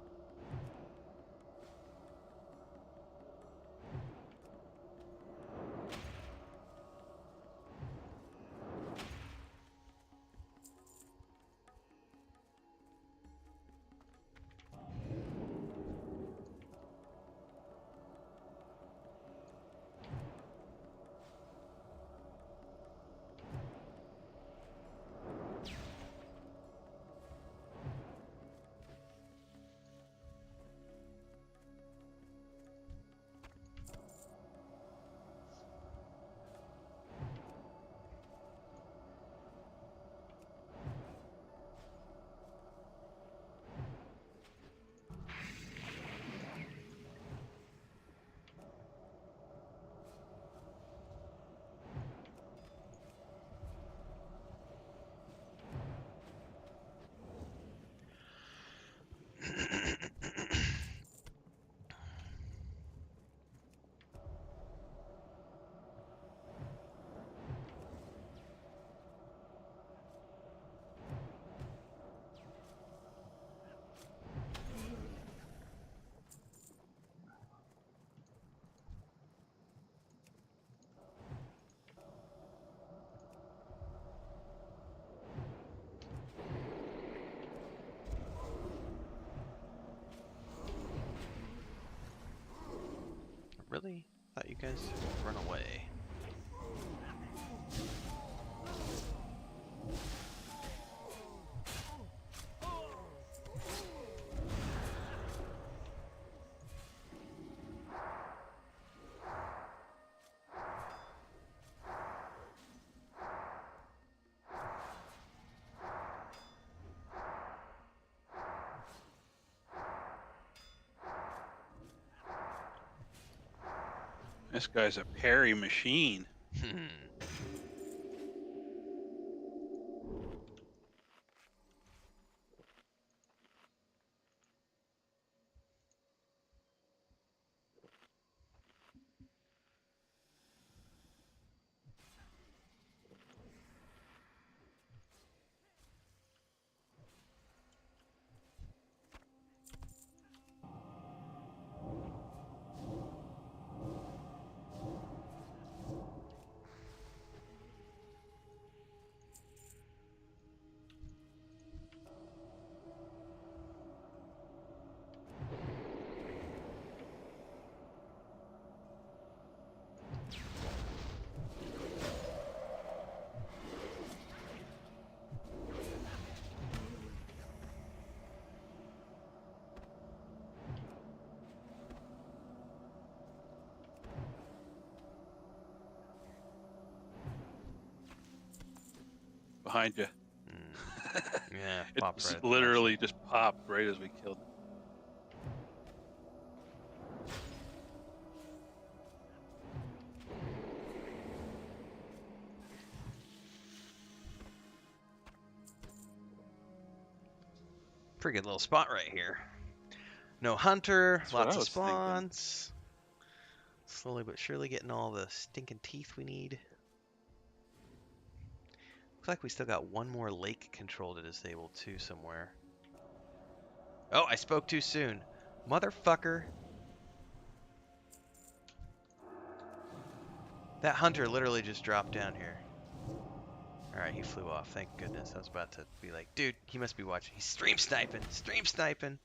Really? Thought you guys run away. This guy's a parry machine. Behind you. Yeah, It popped just right at the literally just popped right as we killed it. Pretty good little spot right here. No hunter, That's what lots I of was thinking. spawns. Slowly but surely getting all the stinking teeth we need. Looks like we still got one more lake control to disable too somewhere. Oh, I spoke too soon. Motherfucker. That hunter literally just dropped down here. Alright, he flew off. Thank goodness. I was about to be like, dude, he must be watching. He's stream sniping. Stream sniping.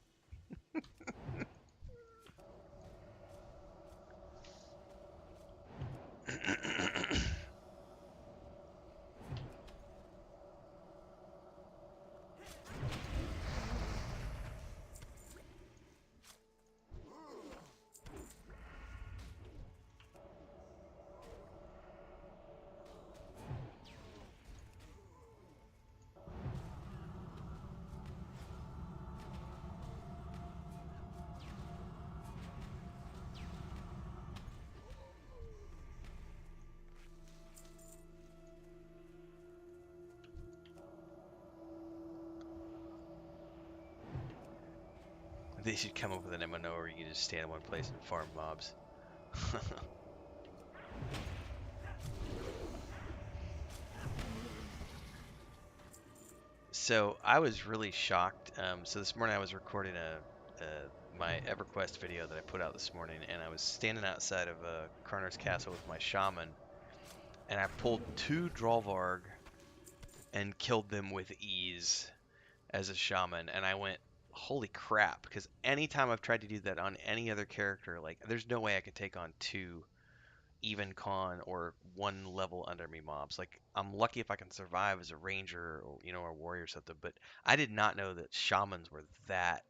They should come up with an MMO where you can just stand in one place and farm mobs. So I was really shocked. So this morning I was recording my EverQuest video that I put out this morning, and I was standing outside of Karnar's castle with my shaman, and I pulled 2 Drolvarg and killed them with ease as a shaman, and I went, holy crap, because anytime I've tried to do that on any other character, like, there's no way I could take on 2 even con or 1 level under me mobs. Like, I'm lucky if I can survive as a ranger or, you know, or warrior or something, but I did not know that shamans were that,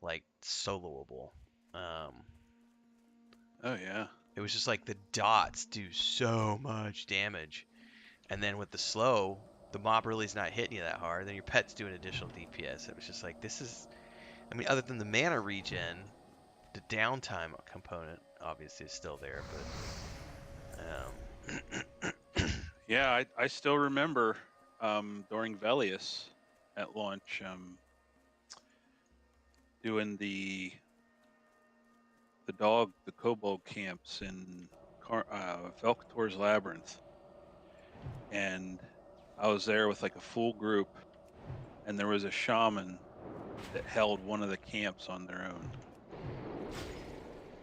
like, soloable. Oh yeah. It was just like the dots do so much damage, and then with the slow, the mob really is not hitting you that hard. Then your pet's doing additional DPS. It was just like, this is, I mean, other than the mana regen, the downtime component obviously is still there, but Yeah, I still remember during Velius at launch doing the kobold camps in Velkator's Labyrinth, and I was there with like a full group, and there was a shaman that held one of the camps on their own.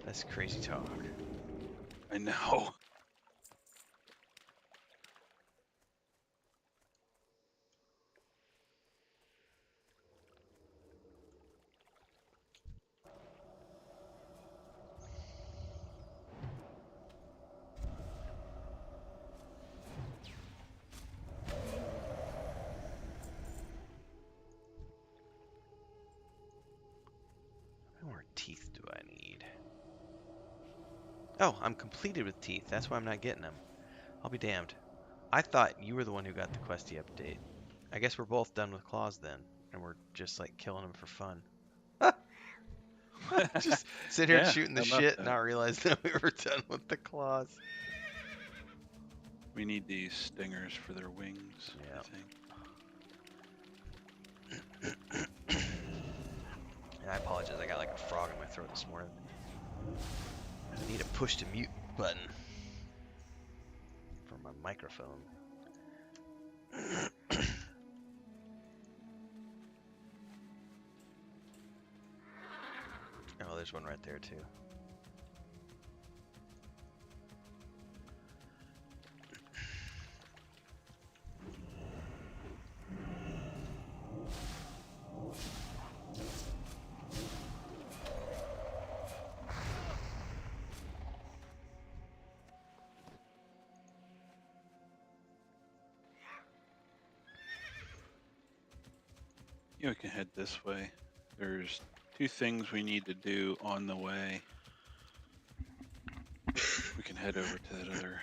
that's crazy talk. I know. teeth do I need? Oh, I'm completed with teeth. That's why I'm not getting them. I'll be damned. I thought you were the one who got the questy update. I guess we're both done with claws then, and we're just like killing them for fun. Just sitting here Yeah, shooting the how about shit, that? not realizing that we were done with the claws. We need these stingers for their wings, Yeah. I think. And I apologize, I got like a frog in my throat this morning. I need a push to mute button for my microphone. Oh, there's one right there too. Yeah, we can head this way. There's 2 things we need to do on the way. We can head over to that other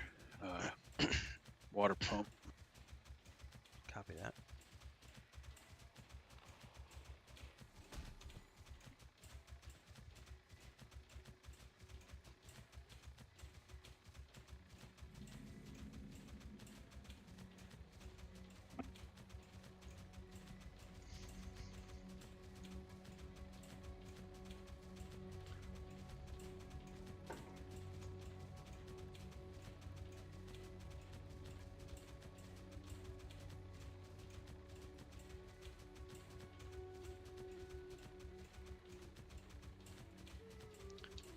water pump. Copy that.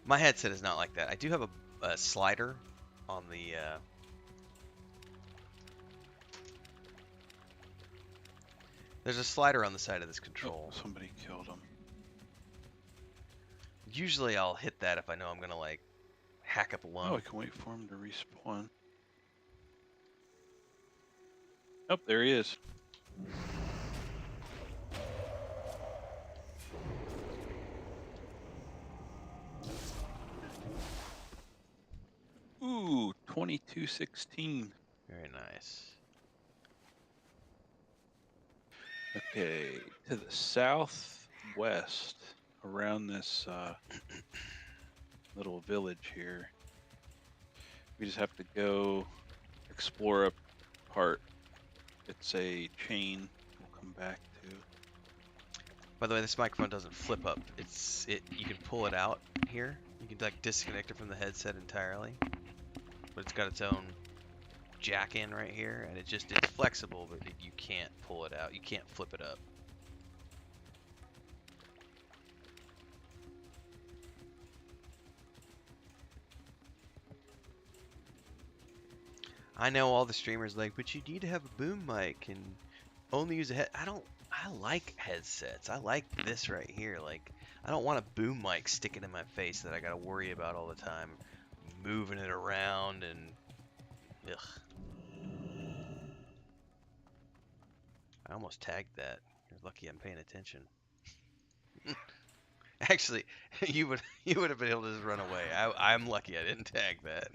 My headset is not like that. I do have a slider on the there's a slider on the side of this control. Oh, somebody killed him. Usually I'll hit that if I know I'm gonna like hack up a lung. Oh, I can wait for him to respawn. Oh, there he is. Ooh, 2216. Very nice. Okay, to the southwest, around this little village here. We just have to go explore a part. It's a chain we'll come back to. By the way, this microphone doesn't flip up. You can pull it out here. You can like disconnect it from the headset entirely. But it's got its own jack in right here, and it's flexible, but you can't pull it out. You can't flip it up. I know all the streamers like, but you need to have a boom mic and only use a head. I like headsets. I like this right here. Like, I don't want a boom mic sticking in my face that I gotta worry about all the time, moving it around and ugh. I almost tagged that. You're lucky I'm paying attention. Actually, you would have been able to just run away. I'm lucky I didn't tag that.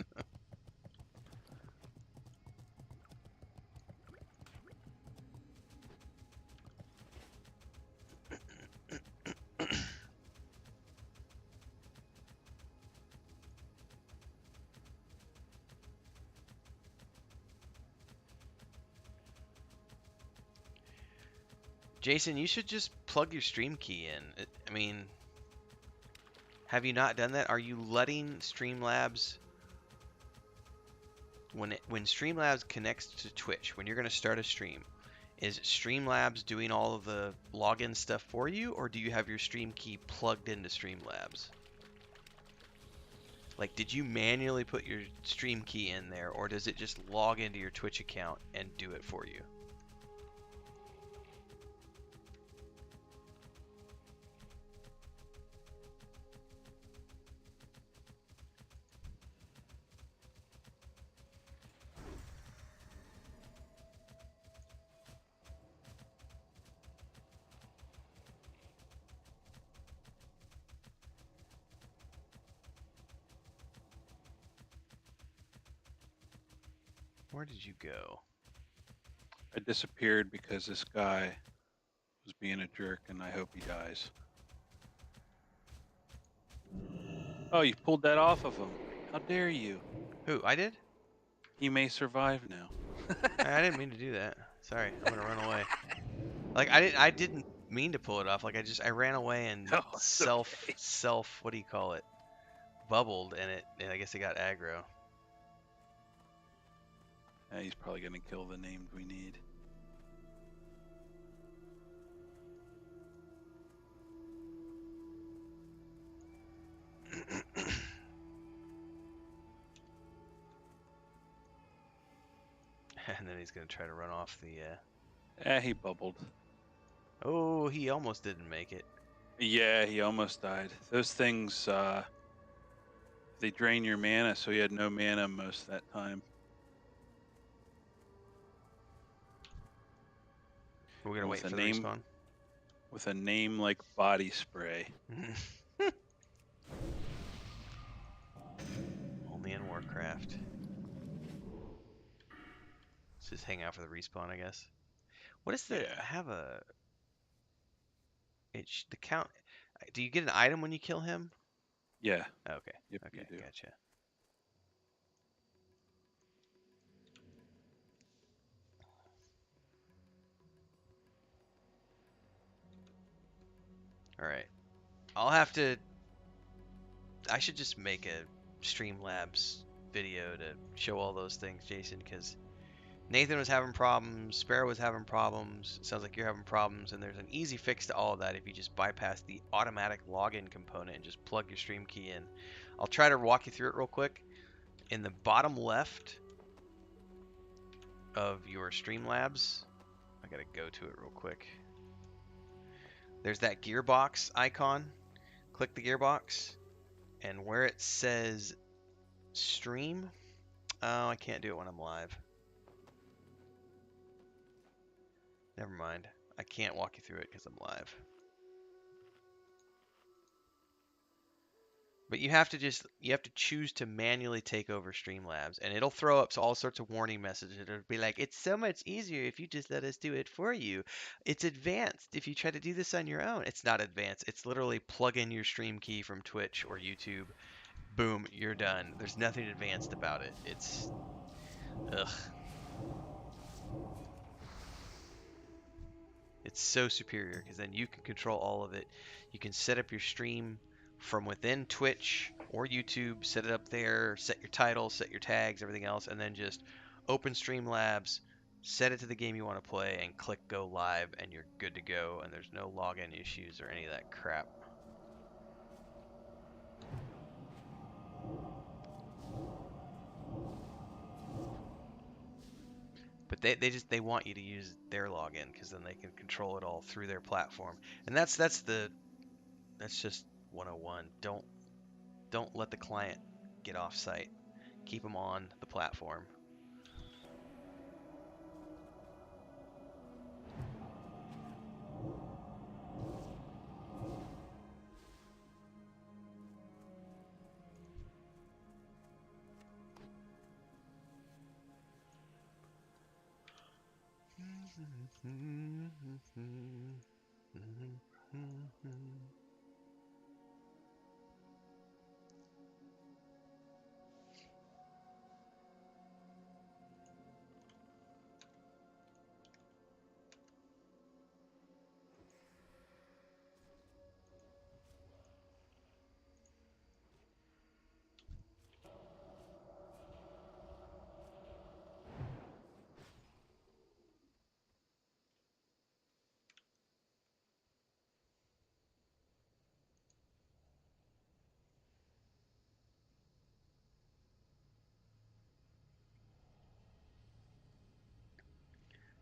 Jason, you should just plug your stream key in. I mean, have you not done that? Are you letting Streamlabs, when Streamlabs connects to Twitch, when you're going to start a stream, is Streamlabs doing all of the login stuff for you, or do you have your stream key plugged into Streamlabs? Like, did you manually put your stream key in there, or does it just log into your Twitch account and do it for you? Where did you go? I disappeared because this guy was being a jerk, and I hope he dies. Oh, you pulled that off of him. How dare you? Who? I did? He may survive now. I didn't mean to do that. Sorry, I'm gonna run away. Like I didn't mean to pull it off. Like I ran away and Oh, it's okay. what do you call it? Bubbled and I guess it got aggro. Yeah, he's probably gonna kill the named we need. And then he's gonna try to run off the. He bubbled. Oh, he almost didn't make it. Yeah, he almost died. Those things, they drain your mana, so he had no mana most of that time. We're gonna wait With for a the name, respawn. with a name like Body Spray. Only in Warcraft. Let's just hang out for the respawn, I guess. What is the? Yeah. I have a. The count. Do you get an item when you kill him? Yeah. Okay. Yep, Okay. you do. Gotcha. All right. I'll have to. I should just make a Streamlabs video to show all those things, Jason, because Nathan was having problems, Sparoh was having problems, it sounds like you're having problems, and there's an easy fix to all of that if you just bypass the automatic login component and just plug your stream key in. I'll try to walk you through it real quick. In the bottom left of your Streamlabs, I gotta go to it real quick. There's that gearbox icon. Click the gearbox, and where it says stream, oh, I can't do it when I'm live. Never mind. I can't walk you through it because I'm live. But you have to choose to manually take over Streamlabs, and it'll throw up all sorts of warning messages. It'll be like, it's so much easier if you just let us do it for you. It's advanced if you try to do this on your own. It's not advanced. It's literally plug in your stream key from Twitch or YouTube. Boom, you're done. There's nothing advanced about it. It's ugh. It's so superior because then you can control all of it. You can set up your stream from within Twitch or YouTube, set it up there, set your titles, set your tags, everything else, and then just open Streamlabs, set it to the game you want to play, and click go live, and you're good to go, and there's no login issues or any of that crap. But they want you to use their login because then they can control it all through their platform. And that's just 101. Don't let the client get off site. Keep them on the platform.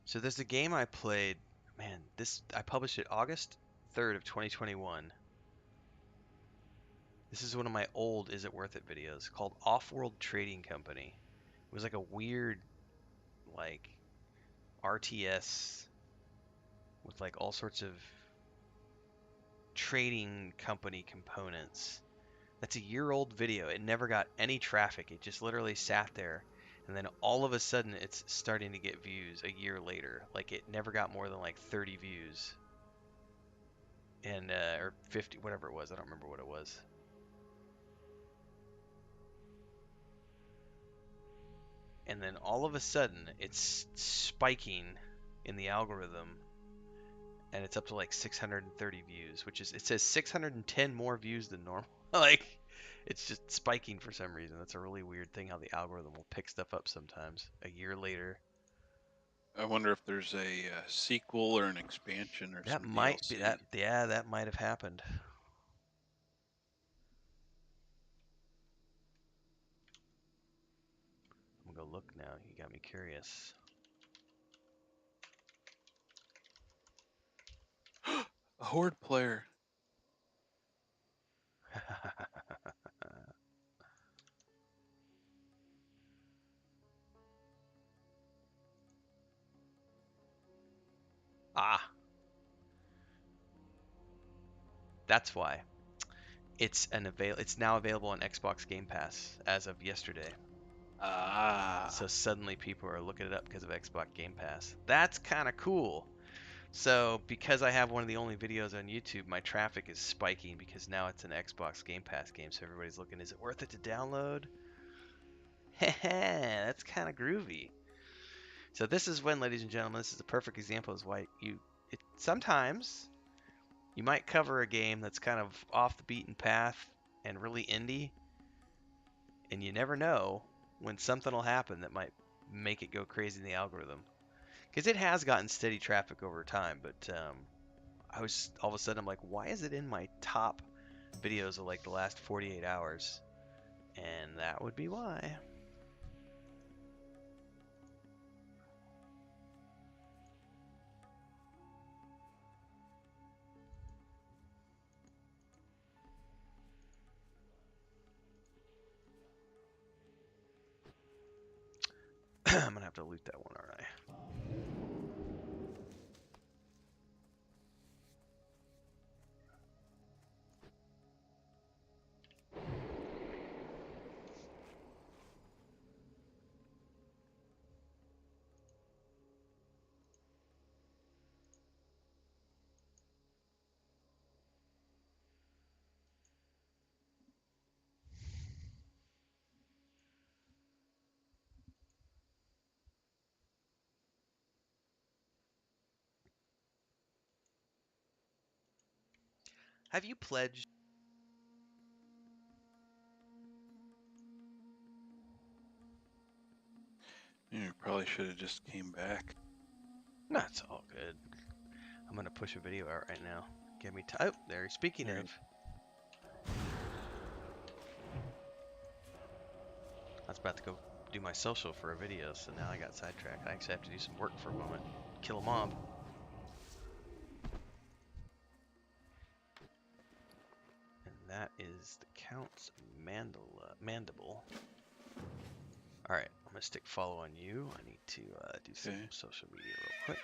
So there's a game I played, man, I published it August 3rd of 2021. This is one of my old Is It Worth It videos called Off-World Trading Company. It was like a weird like RTS with like all sorts of trading company components. That's a year-old video. It never got any traffic. It just literally sat there. And then all of a sudden, it's starting to get views a year later. Like, it never got more than like 30 views. And, or 50, whatever it was. I don't remember what it was. And then all of a sudden, it's spiking in the algorithm. And it's up to like 630 views, which is, it says 610 more views than normal. Like, it's just spiking for some reason. That's a really weird thing how the algorithm will pick stuff up sometimes a year later. I wonder if there's a sequel or an expansion or That some might be DLC. that. Yeah, that might have happened. I'm gonna go look now. You got me curious. A Horde player. Ah, that's why. It's now available on Xbox Game Pass as of yesterday. Ah. So suddenly people are looking it up because of Xbox Game Pass. That's kind of cool. So because I have one of the only videos on YouTube, my traffic is spiking because now it's an Xbox Game Pass game. So everybody's looking, is it worth it to download? That's kind of groovy. So this is when, ladies and gentlemen, this is a perfect example of why sometimes you might cover a game that's kind of off the beaten path and really indie, and you never know when something will happen that might make it go crazy in the algorithm. Because it has gotten steady traffic over time, but I was all of a sudden I'm like, why is it in my top videos of like the last 48 hours? And that would be why. I'm gonna have to loot that one, aren't I? Have you pledged? You probably should have just came back. That's all good. I'm gonna push a video out right now. Give me time. Oh, there. Speaking There of, I was about to go do my social for a video, so now I got sidetracked. I actually have to do some work for a moment. Kill a mob. And that is the Count's mandible. Alright, I'm gonna stick follow on you. I need to do some Okay. social media real quick.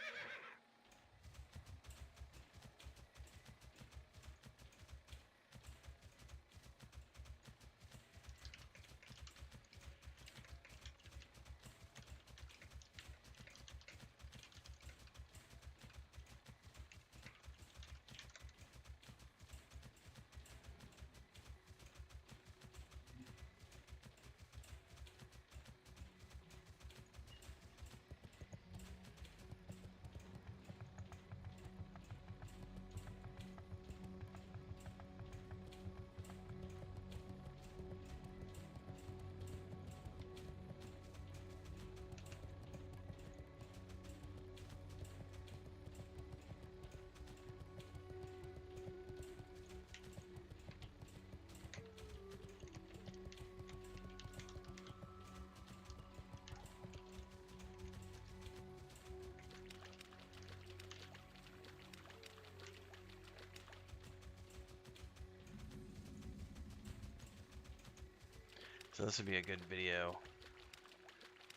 So this would be a good video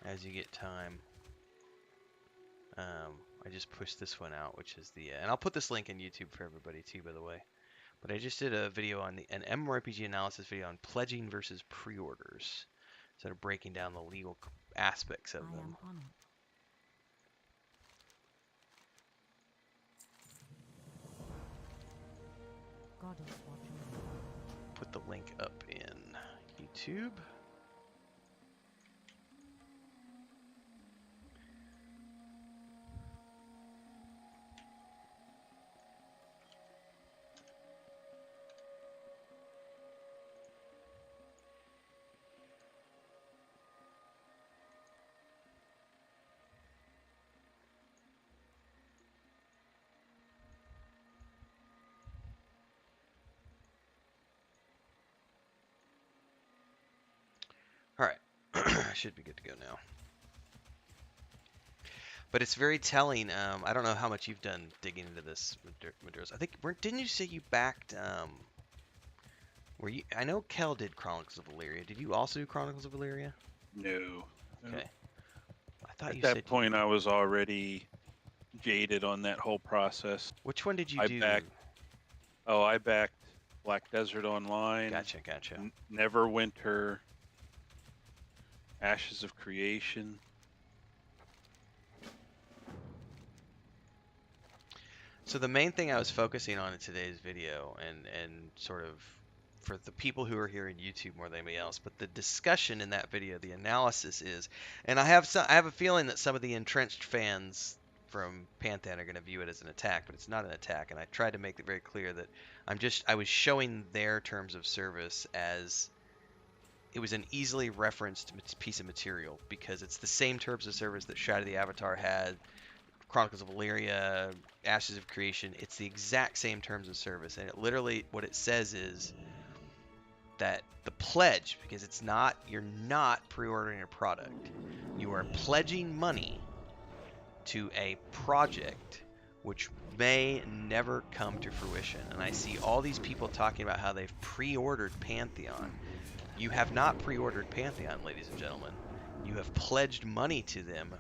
as you get time. I just pushed this one out, which is the, and I'll put this link in YouTube for everybody too, by the way. But I just did a video on an mmorpg analysis video on pledging versus pre-orders. instead of breaking down the legal aspects of I them. am honored. Goddess watching. Put the link up in YouTube. All right, should be good to go now. But it's very telling. I don't know how much you've done digging into this, Maduros. I think didn't you say you backed? Were you? I know Kel did Chronicles of Valyria. Did you also do Chronicles of Valyria? No. Okay. I thought At you that said. point, I was already jaded on that whole process. Which one did you I do? I backed Black Desert Online. Gotcha. Neverwinter. Ashes of Creation. So the main thing I was focusing on in today's video, and sort of for the people who are here in YouTube more than anybody else, but the discussion in that video, the analysis is, and I have a feeling that some of the entrenched fans from Pantheon are going to view it as an attack, but it's not an attack, and I tried to make it very clear that I was showing their terms of service as it was an easily referenced piece of material because it's the same terms of service that Shadow of the Avatar had, Chronicles of Valyria, Ashes of Creation. It's the exact same terms of service, and it literally what it says is that the pledge, because you're not pre-ordering a product, you are pledging money to a project which may never come to fruition. And I see all these people talking about how they've pre-ordered Pantheon. You have not pre-ordered Pantheon, ladies and gentlemen. You have pledged money to them,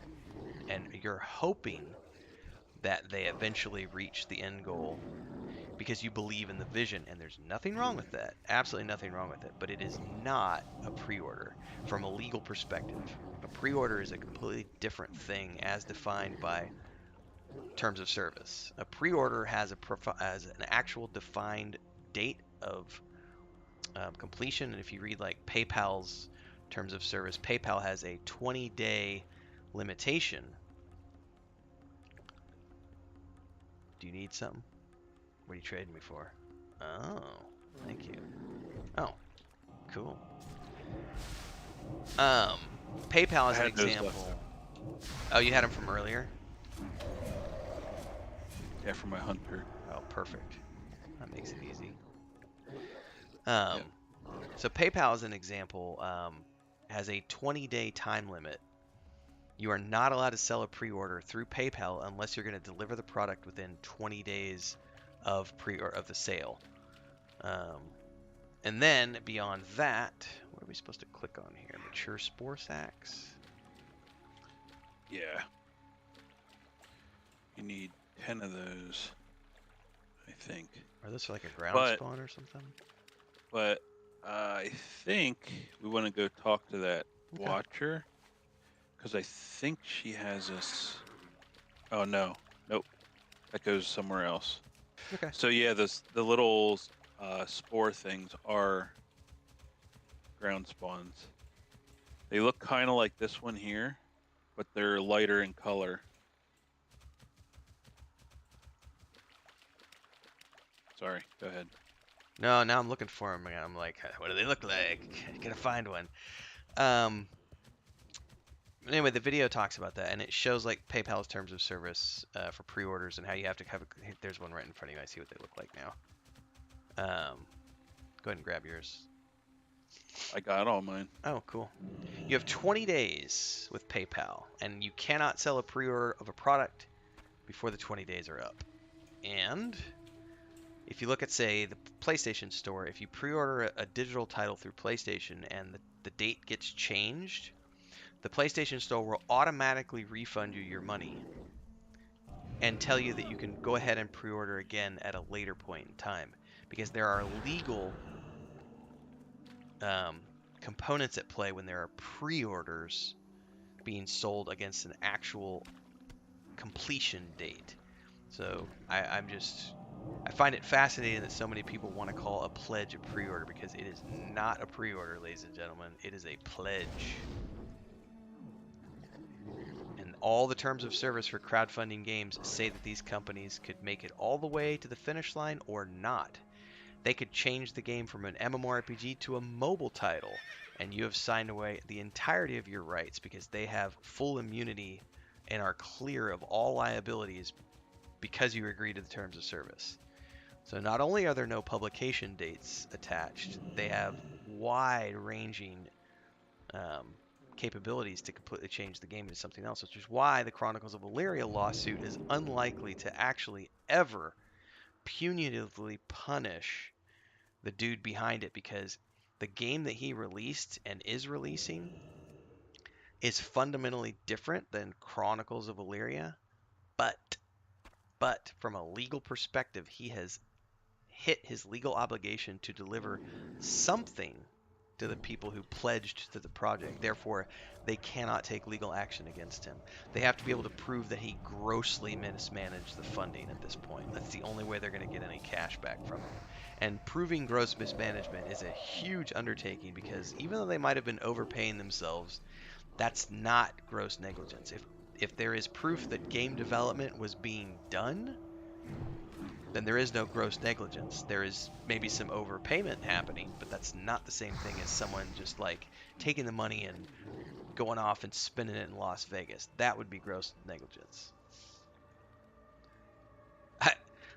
and you're hoping that they eventually reach the end goal because you believe in the vision, and there's nothing wrong with that. Absolutely nothing wrong with it, but it is not a pre-order from a legal perspective. A pre-order is a completely different thing as defined by terms of service. A pre-order has an actual defined date of completion, and if you read like PayPal's terms of service, PayPal has a 20-day limitation. Do you need something? What are you trading me for? Oh, thank you. Oh, cool. PayPal as an example. Oh, you had them from earlier? Yeah, for my hunter. Oh, perfect. That makes it easy. So PayPal as an example has a 20-day time limit. You are not allowed to sell a pre-order through PayPal unless you're going to deliver the product within 20 days of the sale. And then beyond that, what are we supposed to click on here? Mature spore sacks. Yeah. You need 10 of those, I think. Are those for like a ground spawn or something? But I think we want to go talk to that watcher. Because I think she has us. Oh, no. Nope. That goes somewhere else. Okay. So, yeah, the little spore things are ground spawns. They look kind of like this one here, but they're lighter in color. Sorry, go ahead. No, now I'm looking for them. I'm like, what do they look like? Gotta find one. Anyway, the video talks about that, and it shows like PayPal's terms of service for pre-orders and how you have to have. There's one right in front of you. I see what they look like now. Go ahead and grab yours. I got all mine. Oh, cool. You have 20 days with PayPal, and you cannot sell a pre-order of a product before the 20 days are up. And if you look at, say, the PlayStation Store, if you pre-order a digital title through PlayStation and the date gets changed, the PlayStation Store will automatically refund you your money and tell you that you can go ahead and pre-order again at a later point in time, because there are legal components at play when there are pre-orders being sold against an actual completion date. So I find it fascinating that so many people want to call a pledge a pre-order, because it is not a pre-order, ladies and gentlemen. It is a pledge. And all the terms of service for crowdfunding games say that these companies could make it all the way to the finish line or not. They could change the game from an MMORPG to a mobile title, and you have signed away the entirety of your rights because they have full immunity and are clear of all liabilities because you agree to the terms of service. So not only are there no publication dates attached, they have wide-ranging capabilities to completely change the game into something else, which is why the Chronicles of Valyria lawsuit is unlikely to actually ever punitively punish the dude behind it, because the game that he released and is releasing is fundamentally different than Chronicles of Valyria, but from a legal perspective, he has hit his legal obligation to deliver something to the people who pledged to the project. Therefore, they cannot take legal action against him. They have to be able to prove that he grossly mismanaged the funding at this point. That's the only way they're going to get any cash back from him. And proving gross mismanagement is a huge undertaking, because even though they might have been overpaying themselves, that's not gross negligence. If there is proof that game development was being done, then there is no gross negligence. There is maybe some overpayment happening, but that's not the same thing as someone just like taking the money and going off and spending it in Las Vegas. That would be gross negligence.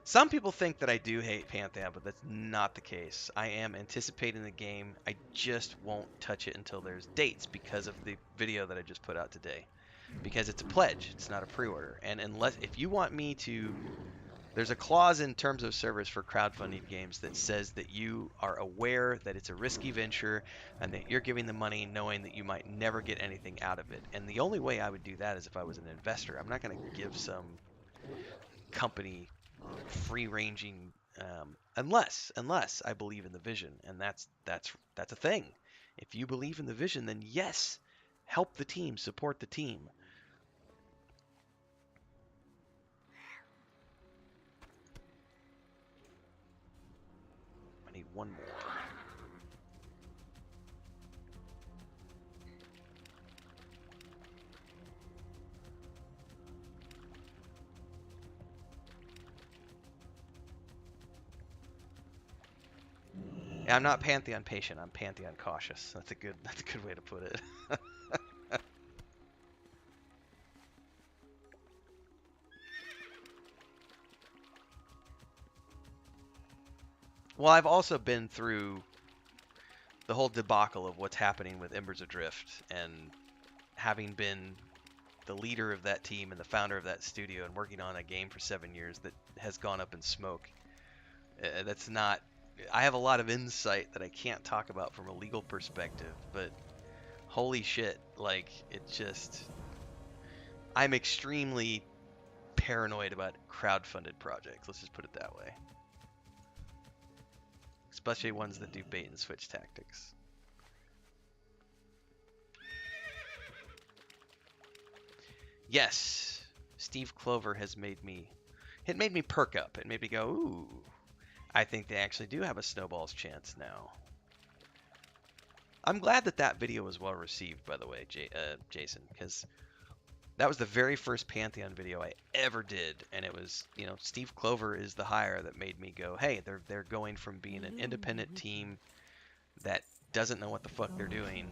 Some people think that I do hate Pantheon, but that's not the case. I am anticipating the game. I just won't touch it until there's dates, because of the video that I just put out today. Because it's a pledge, it's not a pre-order. And if you want me to, there's a clause in terms of service for crowdfunding games that says that you are aware that it's a risky venture and that you're giving the money knowing that you might never get anything out of it. And the only way I would do that is if I was an investor. I'm not going to give some company free-ranging unless I believe in the vision, and that's a thing. If you believe in the vision, then yes, help the team, support the team. I need one more. Yeah, I'm not Pantheon patient. I'm Pantheon cautious. That's a good way to put it. Well, I've also been through the whole debacle of what's happening with Embers Adrift, and having been the leader of that team and the founder of that studio and working on a game for 7 years that has gone up in smoke. That's not... I have a lot of insight that I can't talk about from a legal perspective, but holy shit, like, it's just... I'm extremely paranoid about crowdfunded projects, let's just put it that way. Especially ones that do bait and switch tactics. Yes, Steve Clover has made me... It made me perk up. It made me go, ooh. I think they actually do have a snowball's chance now. I'm glad that that video was well received, by the way, Jason, because that was the very first Pantheon video I ever did, and it was, you know, Steve Clover is the hire that made me go, hey, they're going from being an independent team that doesn't know what the fuck they're doing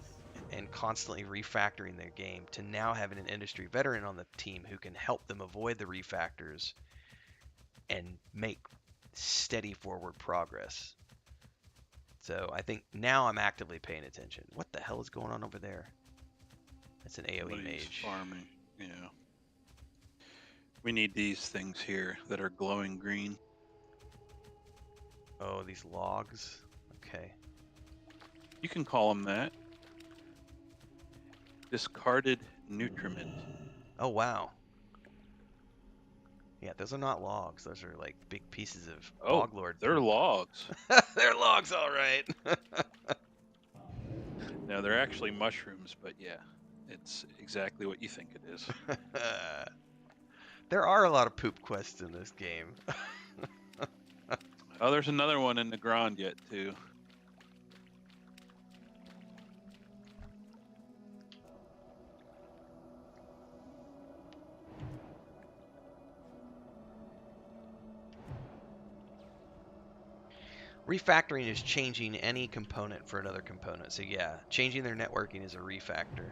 and constantly refactoring their game to now having an industry veteran on the team who can help them avoid the refactors and make steady forward progress. So I think now I'm actively paying attention. What the hell is going on over there? That's an AoE mage. Farming, yeah. We need these things here that are glowing green. Oh, these logs? Okay. You can call them that. Discarded nutriment. Oh, wow. Yeah, those are not logs. Those are like big pieces of boglord. They're logs. They're logs, all right. No, they're actually mushrooms, but yeah, it's exactly what you think it is. There are a lot of poop quests in this game. Oh, there's another one in the ground yet too. Refactoring is changing any component for another component. So yeah, changing their networking is a refactor.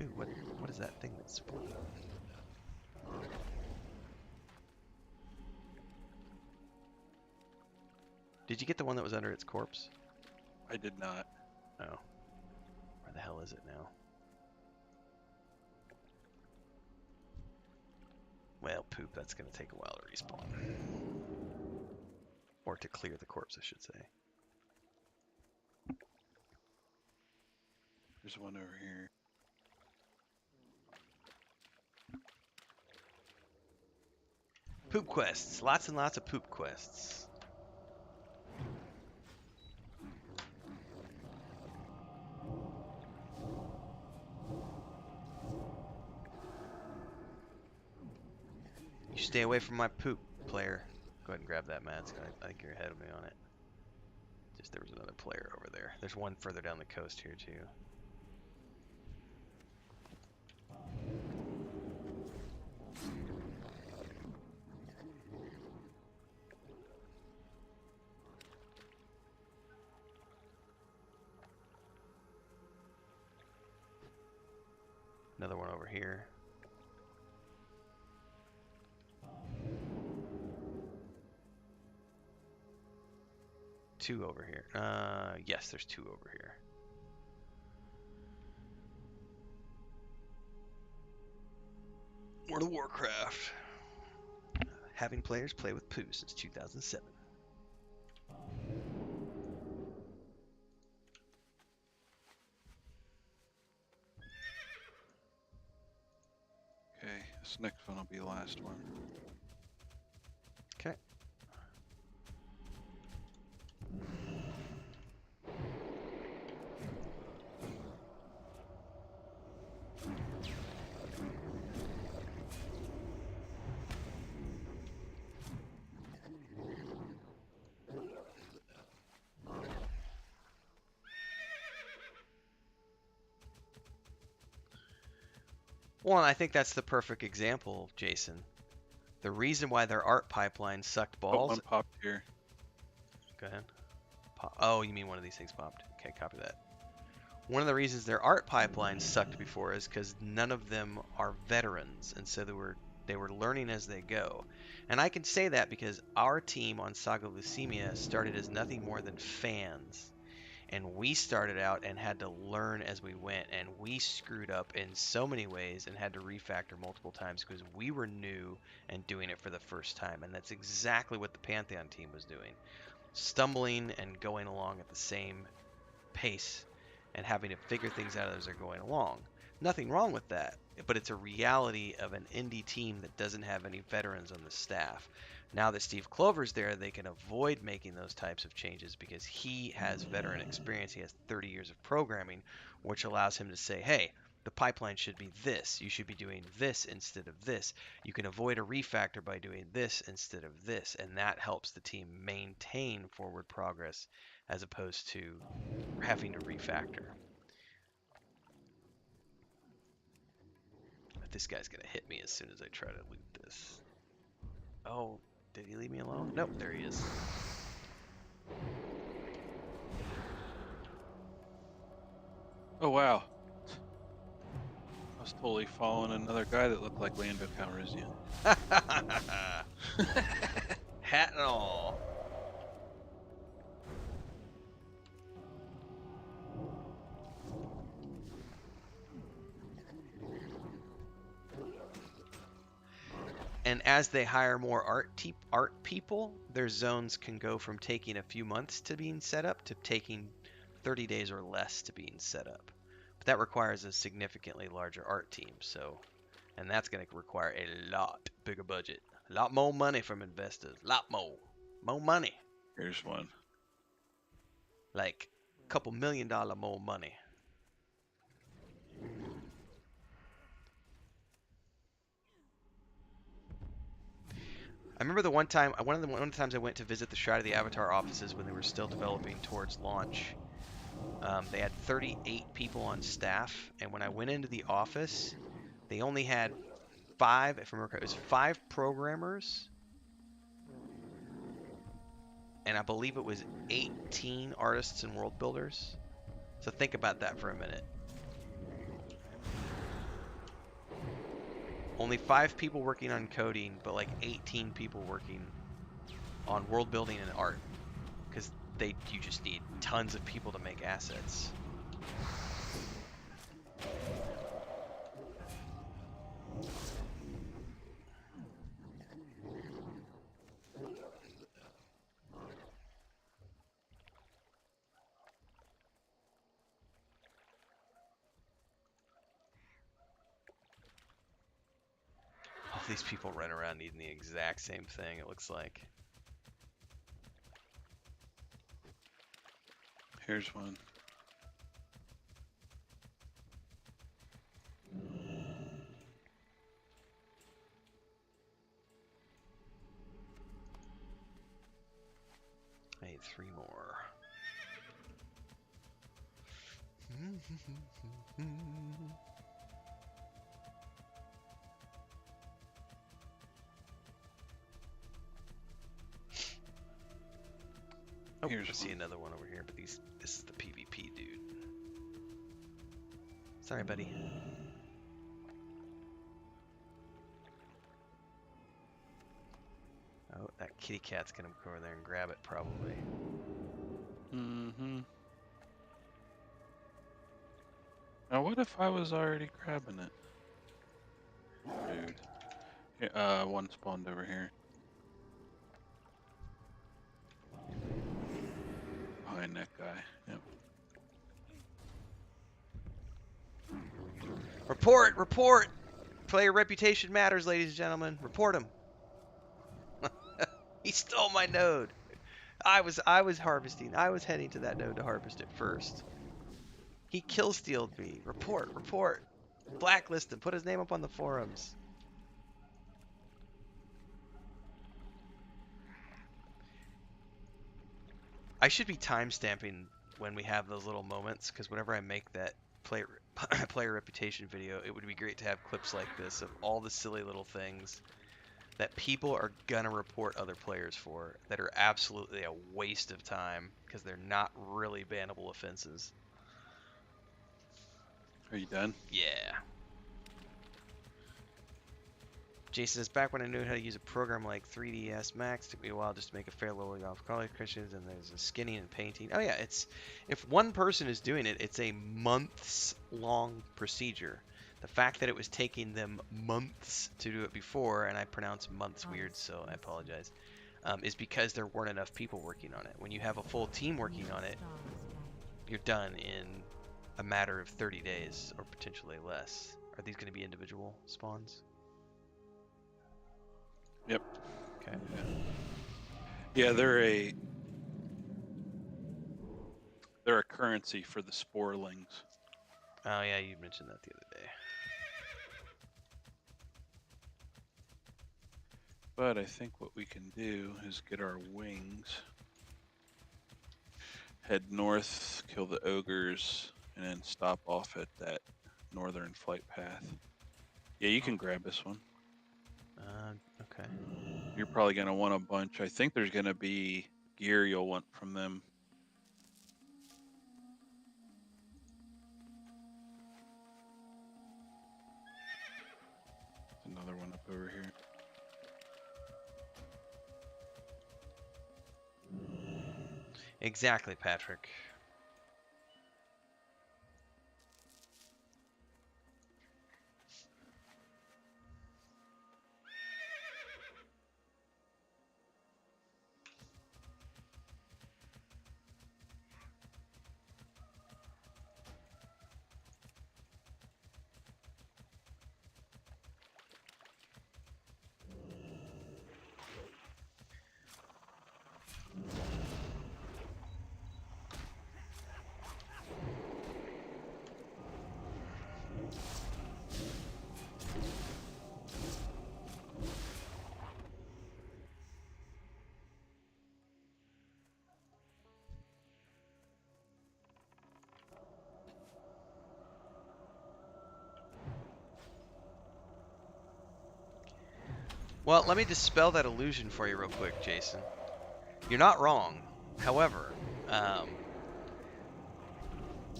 Ooh, what is that thing that's spawning? Did you get the one that was under its corpse? I did not. Oh. Where the hell is it now? Well, poop, that's going to take a while to respawn. Or to clear the corpse, I should say. There's one over here. Poop quests. Lots and lots of poop quests. You stay away from my poop, player. Go ahead and grab that, Mads. I think you're ahead of me on it. Just there was another player over there. There's one further down the coast here, too. Another one over here. Two over here. Yes, there's two over here. World of Warcraft. Having players play with poo since 2007. Okay, this next one will be the last one. Okay. Well, and I think that's the perfect example, Jason. The reason why their art pipeline sucked Oh, balls. one popped here. Go ahead. Oh, you mean one of these things popped. Okay, copy that. One of the reasons their art pipeline sucked before is because none of them are veterans, and so they were learning as they go. And I can say that because our team on Saga Leucemia started as nothing more than fans. And we started out and had to learn as we went, and we screwed up in so many ways and had to refactor multiple times because we were new and doing it for the first time. And that's exactly what the Pantheon team was doing. Stumbling and going along at the same pace and having to figure things out as they're going along. Nothing wrong with that, but it's a reality of an indie team that doesn't have any veterans on the staff. Now that Steve Clover's there, they can avoid making those types of changes because he has veteran experience. He has 30 years of programming, which allows him to say, hey, the pipeline should be this. You should be doing this instead of this. You can avoid a refactor by doing this instead of this, and that helps the team maintain forward progress as opposed to having to refactor. But this guy's going to hit me as soon as I try to loot this. Oh, did he leave me alone? Nope, there he is. Oh wow. I was totally following another guy that looked like Lando Calrissian. Hat and all. And as they hire more art people, their zones can go from taking a few months to being set up to taking 30 days or less to being set up. But that requires a significantly larger art team, and that's going to require a lot bigger budget. A lot more money from investors. A lot more. More money. Here's one. like a couple $1 million more money. I remember the one time, one of the times I went to visit the Shroud of the Avatar offices when they were still developing towards launch. They had 38 people on staff, and when I went into the office, they only had 5, if I remember correctly, it was 5 programmers, and I believe it was 18 artists and world builders. So think about that for a minute. Only 5 people working on coding, but like 18 people working on world building and art, because you just need tons of people to make assets. All these people run around needing the exact same thing, it looks like. Here's one. I need 3 more. Oh, Here's I see one. another one over here, but this is the PvP dude. Sorry, buddy. Oh, that kitty cat's gonna go over there and grab it, probably. Mm-hmm. Now, what if I was already grabbing it? Dude. Yeah, one spawned over here. Behind that guy. Yep. Report! Report! Player reputation matters, ladies and gentlemen. Report him. He stole my node. I was harvesting. I was heading to that node to harvest it first. He kill stealed me. Report! Report! Blacklist him. Put his name up on the forums. I should be timestamping when we have those little moments, because whenever I make that player reputation video, it would be great to have clips like this of all the silly little things that people are gonna report other players for that are absolutely a waste of time because they're not really bannable offenses. Are you done? Yeah. Jason is back when I knew how to use a program like 3ds Max. Took me a while just to make a fair level off college Christians, and there's a skinning and painting. Oh yeah, it's if one person is doing it, it's a months long procedure. The fact that it was taking them months to do it before, and I pronounce months weird, so I apologize, is because there weren't enough people working on it. When you have a full team working on it, you're done in a matter of 30 days or potentially less. Are these going to be individual spawns? Yep. Okay. Yeah, they're a currency for the sporelings. Oh yeah, you mentioned that the other day. But I think what we can do is get our wings, head north, kill the ogres, and then stop off at that northern flight path. Yeah, you can grab this one. Okay. You're probably going to want a bunch. I think there's going to be gear you'll want from them. Another one up over here. Exactly, Patrick. Well, let me dispel that illusion for you real quick, Jason. You're not wrong. However,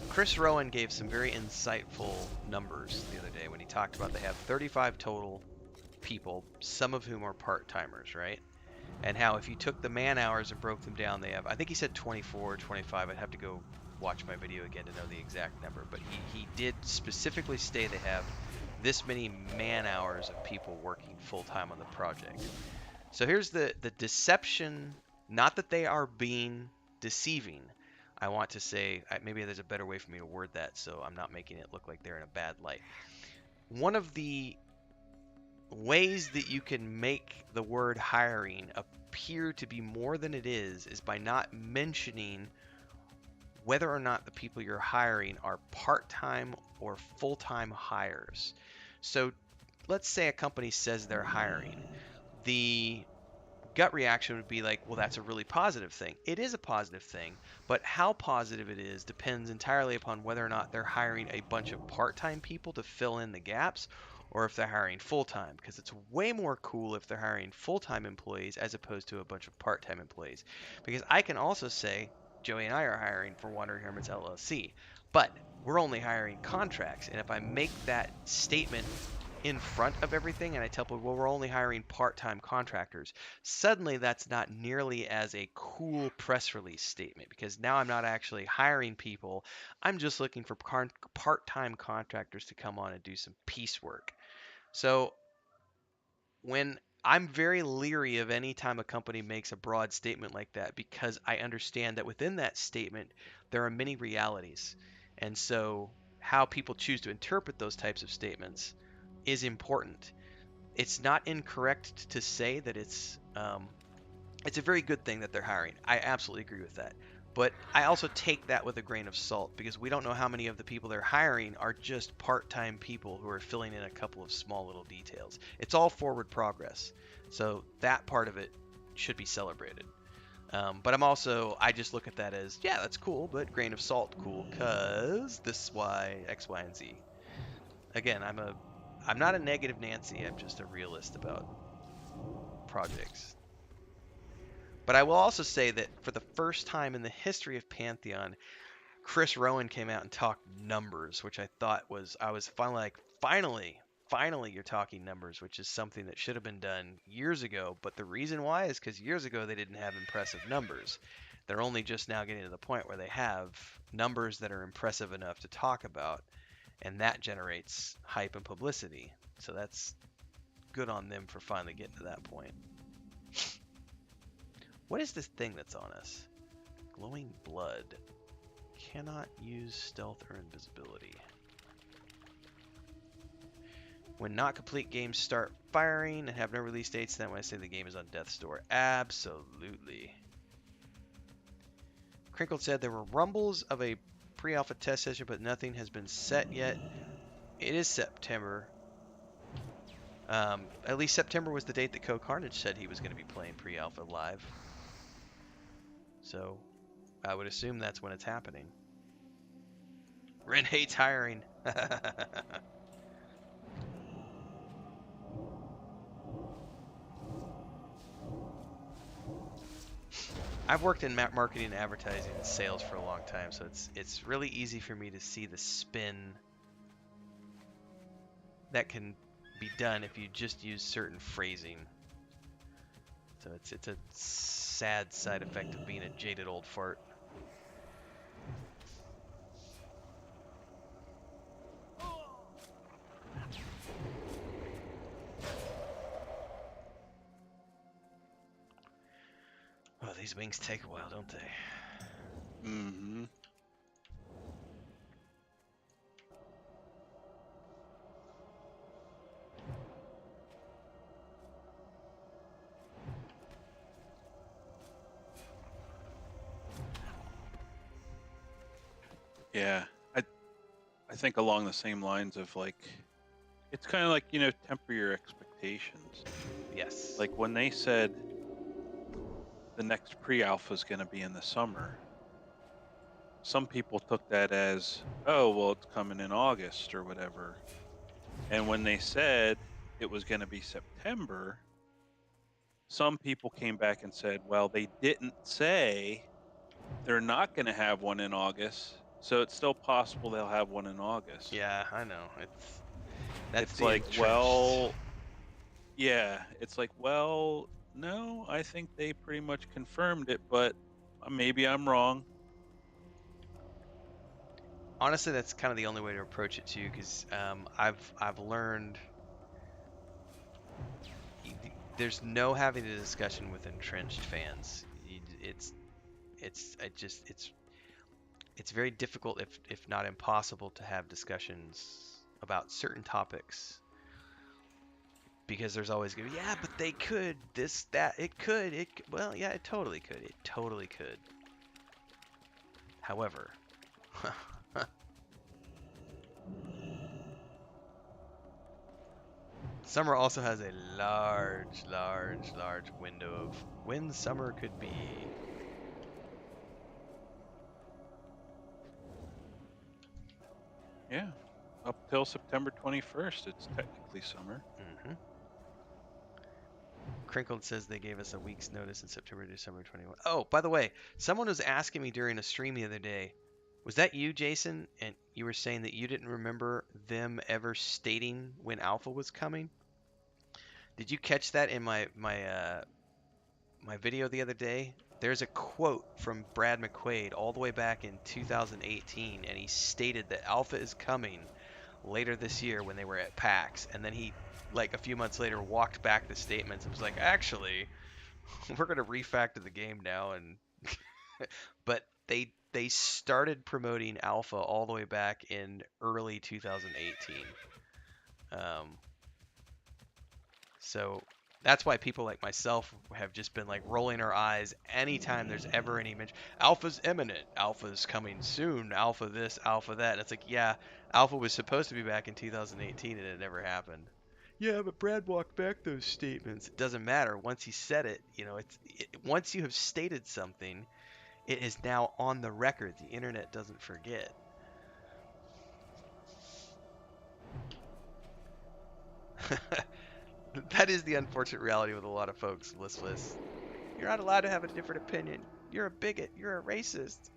Chris Rowan gave some very insightful numbers the other day when he talked about they have 35 total people, some of whom are part-timers, right? And how if you took the man hours and broke them down, they have, I think he said 24 or 25. I'd have to go watch my video again to know the exact number. But he did specifically state they have this many man hours of people working full-time on the project. So here's the deception, not that they are being deceiving. I want to say, maybe there's a better way for me to word that so I'm not making it look like they're in a bad light. One of the ways that you can make the word hiring appear to be more than it is by not mentioning whether or not the people you're hiring are part-time or full-time hires. So let's say a company says they're hiring. The gut reaction would be like, well, that's a really positive thing. It is a positive thing, but how positive it is depends entirely upon whether or not they're hiring a bunch of part-time people to fill in the gaps, or if they're hiring full-time, because it's way more cool if they're hiring full-time employees as opposed to a bunch of part-time employees. Because I can also say, Joey and I are hiring for Wandering Hermits LLC, but we're only hiring contracts, and if I make that statement in front of everything and I tell people, well, we're only hiring part-time contractors, suddenly that's not nearly as a cool press release statement, because now I'm not actually hiring people. I'm just looking for part-time contractors to come on and do some piecework. So when I'm very leery of any time a company makes a broad statement like that, because I understand that within that statement there are many realities. And so how people choose to interpret those types of statements is important. It's not incorrect to say that it's a very good thing that they're hiring. I absolutely agree with that. But I also take that with a grain of salt, because we don't know how many of the people they're hiring are just part-time people who are filling in a couple of small little details. It's all forward progress. So that part of it should be celebrated. But I just look at that as, yeah, that's cool, but grain of salt cool, because this is why X, Y, and Z. Again, I'm not a negative Nancy. I'm just a realist about projects. But I will also say that for the first time in the history of Pantheon, Chris Rowan came out and talked numbers, which I thought was, I was finally like, finally you're talking numbers, which is something that should have been done years ago. But the reason why is because years ago they didn't have impressive numbers. They're only just now getting to the point where they have numbers that are impressive enough to talk about, and that generates hype and publicity. So that's good on them for finally getting to that point. What is this thing that's on us? Glowing blood. Cannot use stealth or invisibility. When not complete, games start firing and have no release dates. Then when I say the game is on death's door. Absolutely. Crinkled said there were rumbles of a pre-alpha test session, but nothing has been set yet. It is September. At least September was the date that Code Carnage said he was going to be playing pre-alpha live. So I would assume that's when it's happening. Ren hates hiring. I've worked in marketing and advertising and sales for a long time, so it's really easy for me to see the spin that can be done if you just use certain phrasing. So it's a sad side effect of being a jaded old fart. Oh, these wings take a while, don't they? Mm-hmm. Yeah, I think along the same lines of like, it's kind of like, you know, temper your expectations. Yes. Like when they said the next pre-alpha is going to be in the summer, some people took that as, oh, well, it's coming in August or whatever. And when they said it was going to be September, some people came back and said, well, they didn't say they're not going to have one in August, so it's still possible they'll have one in August. Yeah, I know. That's It's the like, entrenched. well, yeah, it's like, well, no, I think they pretty much confirmed it, but maybe I'm wrong. Honestly, that's kind of the only way to approach it too, because I've learned there's no having a discussion with entrenched fans. It's very difficult, if not impossible, to have discussions about certain topics because there's always gonna be, yeah, but they could this that it could it c- well yeah it totally could. However, summer also has a large window of when summer could be. Yeah, up till September 21st, it's technically summer. hmm Crinkled says they gave us a week's notice in September, December 21. Oh, by the way, someone was asking me during a stream the other day, was that you, Jason? And you were saying that you didn't remember them ever stating when Alpha was coming? Did you catch that in my video the other day? There's a quote from Brad McQuaid all the way back in 2018, and he stated that Alpha is coming later this year when they were at PAX, and then he, like a few months later, walked back the statements and was like, actually, we're gonna refactor the game now, and but they started promoting Alpha all the way back in early 2018. Um, so that's why people like myself have just been like rolling our eyes anytime there's ever any mention. Alpha's imminent. Alpha's coming soon. Alpha this, Alpha that. And it's like, yeah, Alpha was supposed to be back in 2018 and it never happened. Yeah, but Brad walked back those statements. It doesn't matter. Once he said it, once you have stated something, it is now on the record. The internet doesn't forget. That is the unfortunate reality with a lot of folks, listless. You're not allowed to have a different opinion. You're a bigot. You're a racist.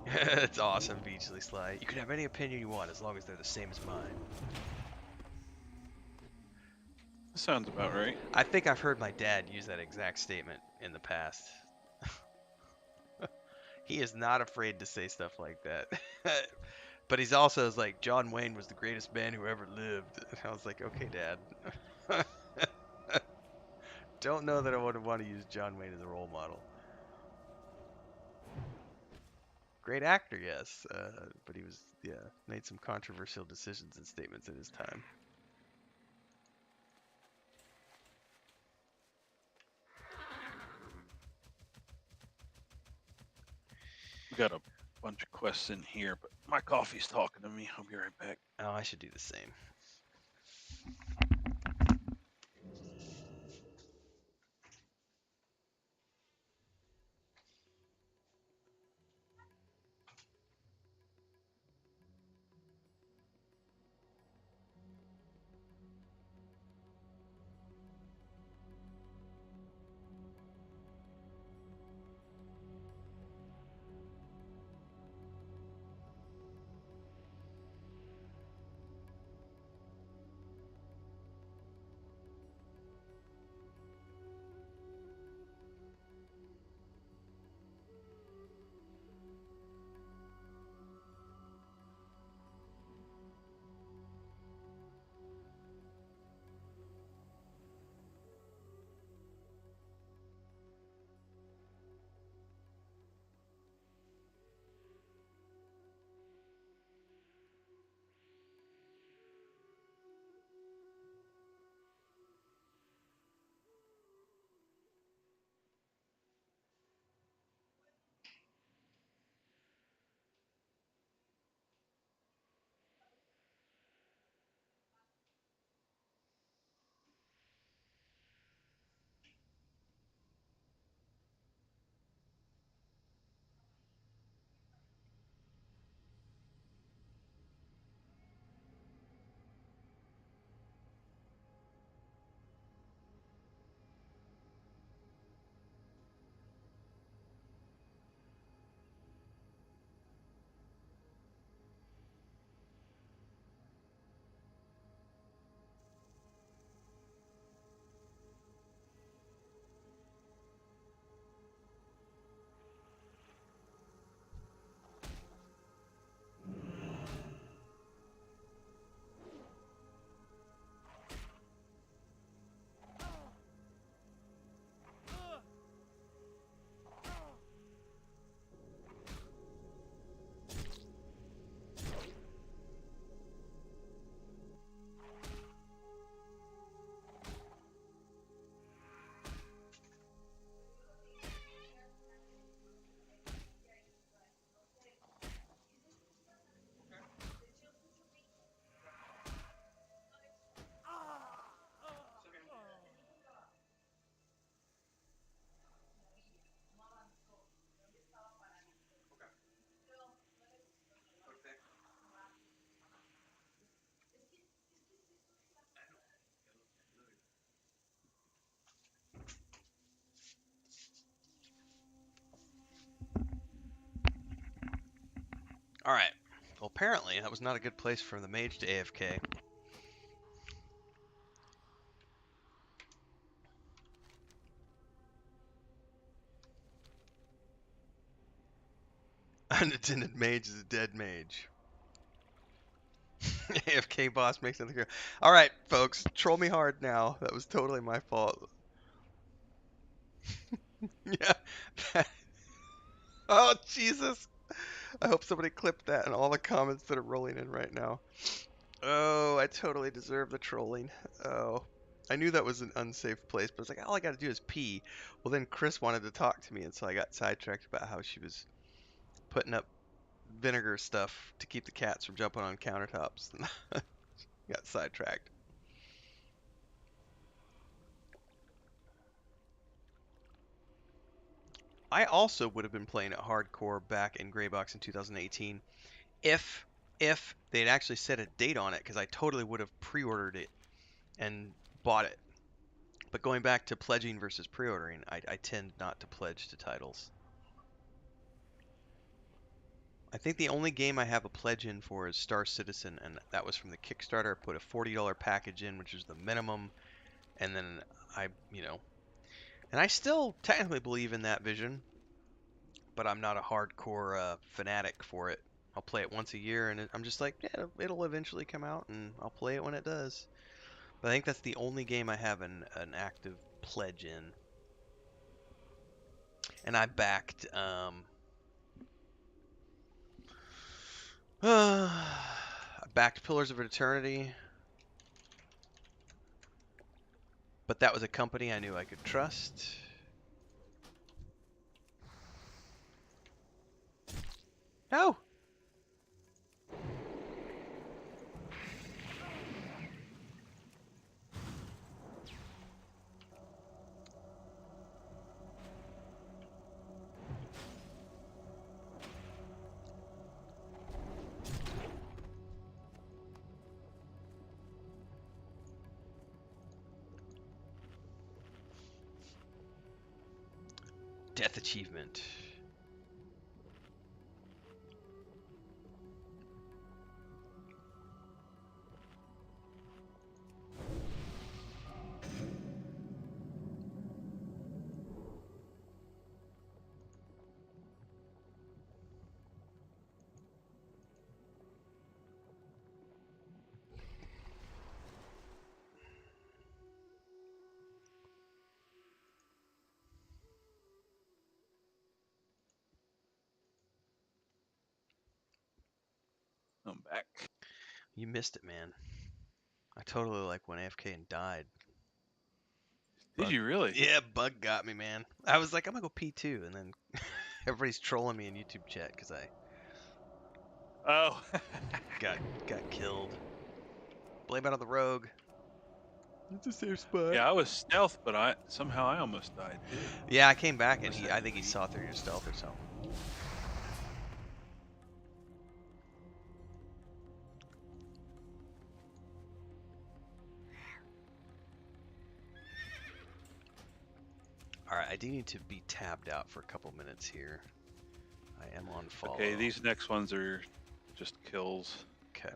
It's awesome, Beachley Sly. You can have any opinion you want as long as they're the same as mine. Sounds about right. I think I've heard my dad use that exact statement in the past. He is not afraid to say stuff like that. But he's also like, John Wayne was the greatest man who ever lived. And I was like, okay, Dad. Don't know that I would want to use John Wayne as a role model. Great actor, yes, but he was, made some controversial decisions and statements in his time. We got a bunch of quests in here, but my coffee's talking to me. I'll be right back. Oh, I should do the same. Alright. Well, apparently that was not a good place for the mage to AFK. Unattended mage is a dead mage. AFK boss makes nothing. Alright, folks. Troll me hard now. That was totally my fault. Yeah. Oh, Jesus. I hope somebody clipped that in all the comments that are rolling in right now. Oh, I totally deserve the trolling. Oh. I knew that was an unsafe place, but I was like, all I gotta do is pee. Well, then Chris wanted to talk to me, and so I got sidetracked about how she was putting up vinegar stuff to keep the cats from jumping on countertops. Got sidetracked. I also would have been playing it hardcore back in Greybox in 2018 if they'd actually set a date on it, because I totally would have pre-ordered it and bought it. But going back to pledging versus pre-ordering, I tend not to pledge to titles. I think the only game I have a pledge in for is Star Citizen, and that was from the Kickstarter. I put a $40 package in, which is the minimum, and then and I still technically believe in that vision, but I'm not a hardcore fanatic for it. I'll play it once a year, and I'm just like, yeah, it'll eventually come out, and I'll play it when it does. But I think that's the only game I have an active pledge in. And I backed I backed Pillars of Eternity, but that was a company I knew I could trust. No. Death achievement. I'm back. You missed it, man. I totally like went AFK and died. Did Bug. you really? Yeah, bug got me, man. I was like, I'm gonna go pee too, and then everybody's trolling me in YouTube chat because I Oh. got killed. Blame it on the rogue. It's a safe spot. Yeah, I was stealth, but I almost died too. Yeah, I came back and What's I that think he feed? saw through your stealth or something. Alright, I do need to be tabbed out for a couple minutes here. I am on follow. Okay, these next ones are just kills. Okay.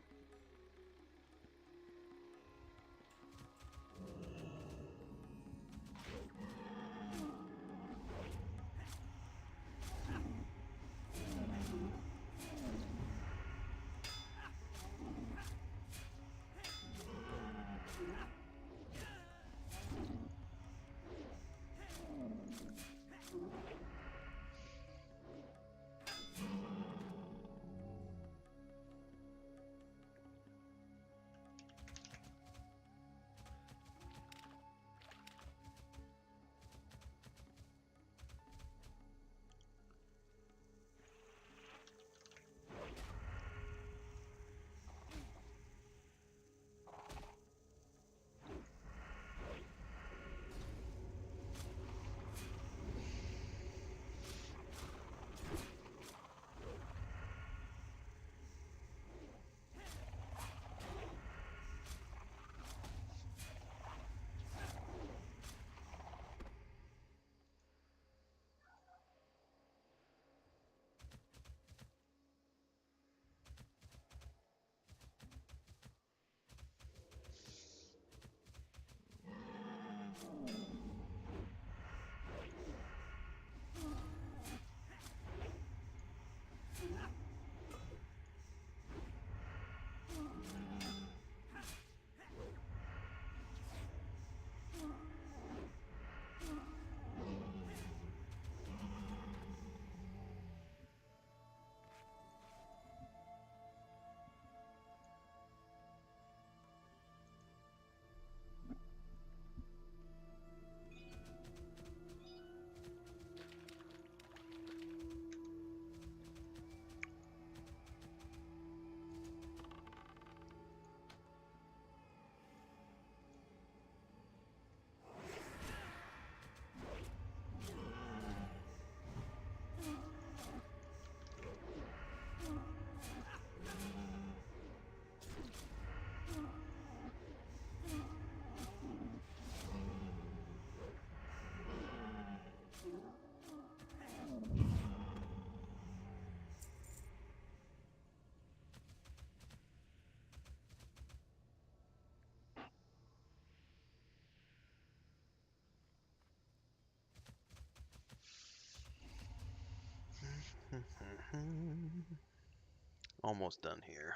Almost done here.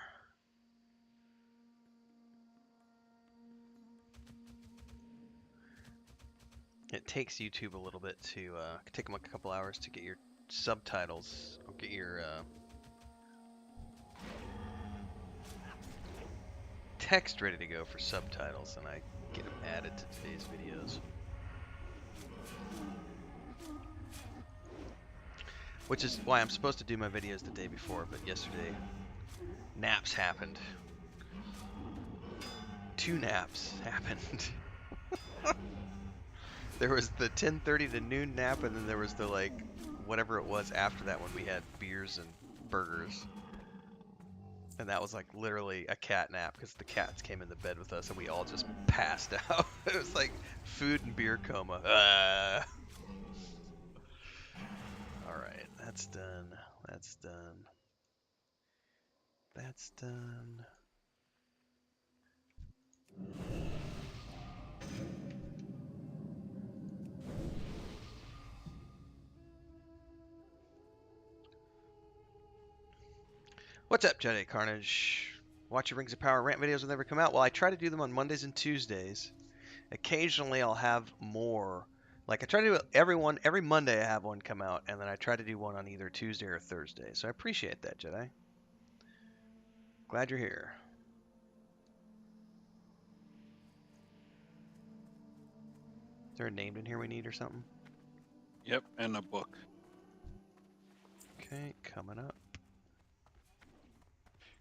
It takes YouTube a little bit to take them like a couple hours to get your subtitles or get your text ready to go for subtitles, and I get them added to today's videos. Which is why I'm supposed to do my videos the day before, but yesterday naps happened. 2 naps happened. There was the 10:30 to noon nap, and then there was the like whatever it was after that when we had beers and burgers. And that was like literally a cat nap because the cats came in the bed with us and we all just passed out. It was like food and beer coma. Alright, that's done. That's done. That's done. What's up, Jedi Carnage? Watch your Rings of Power rant videos when they ever come out. Well, I try to do them on Mondays and Tuesdays. Occasionally, I'll have more. Like, I try to do every Monday I have one come out, and then I try to do one on either Tuesday or Thursday. So I appreciate that, Jedi. Glad you're here. Is there a name in here we need or something? Yep, and a book. Okay, coming up.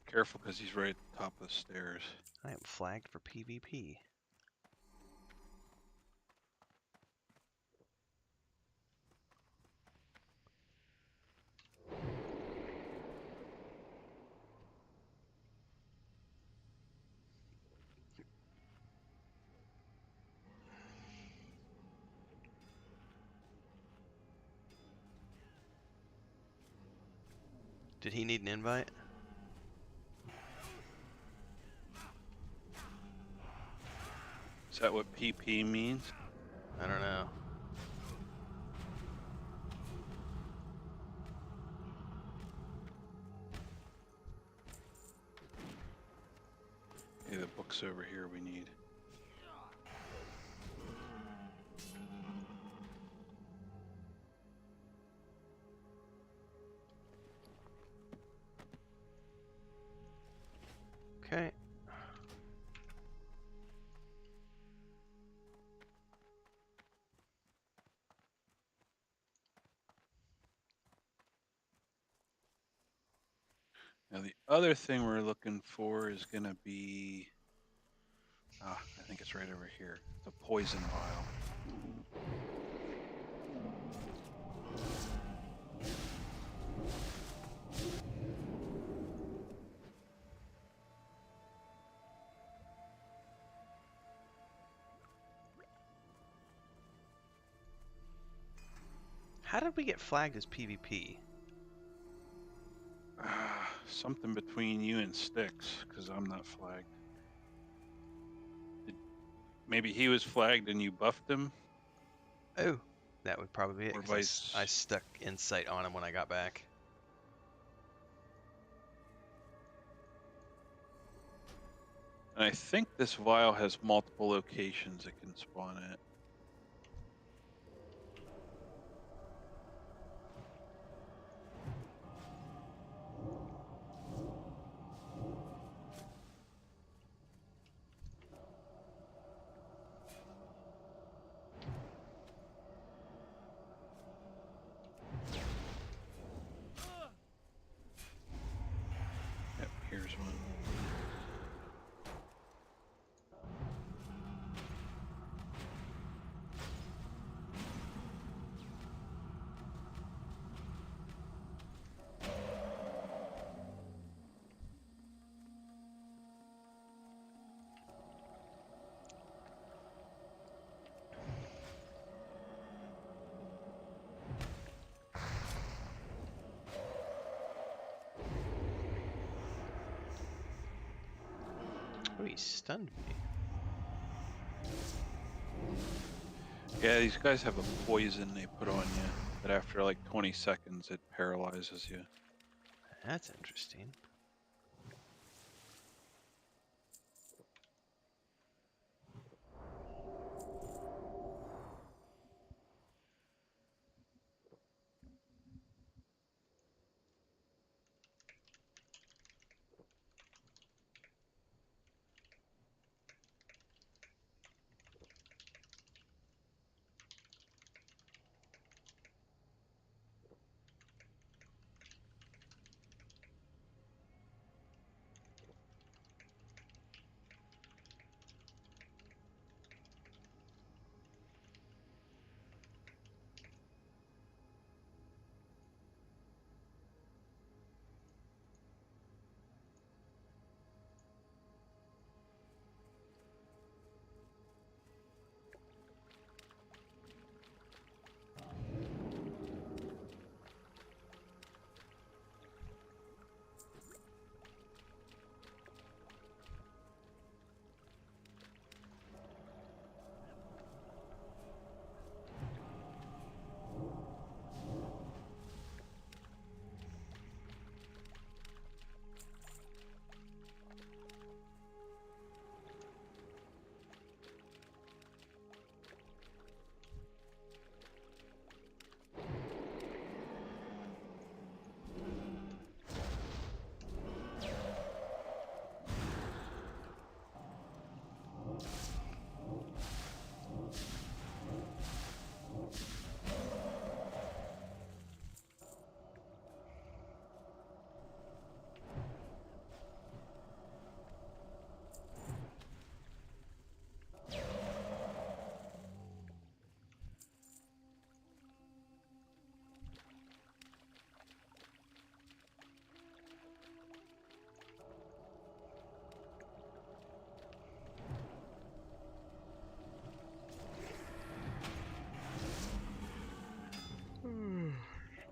Careful, because he's right at the top of the stairs. I am flagged for PvP. Did he need an invite? Is that what PP means? I don't know. Yeah, the book's over here we need. Okay. Now the other thing we're looking for is going to be, I think it's right over here, the poison vial. How did we get flagged as PvP? Something between you and Styx, because I'm not flagged. Maybe he was flagged and you buffed him? Oh, that would probably be it. Or 'Cause vice- I stuck Insight on him when I got back. And I think this vial has multiple locations it can spawn at. Yep, here's one. Oh, he stunned me. Yeah, these guys have a poison they put on you that after like 20 seconds it paralyzes you. That's interesting.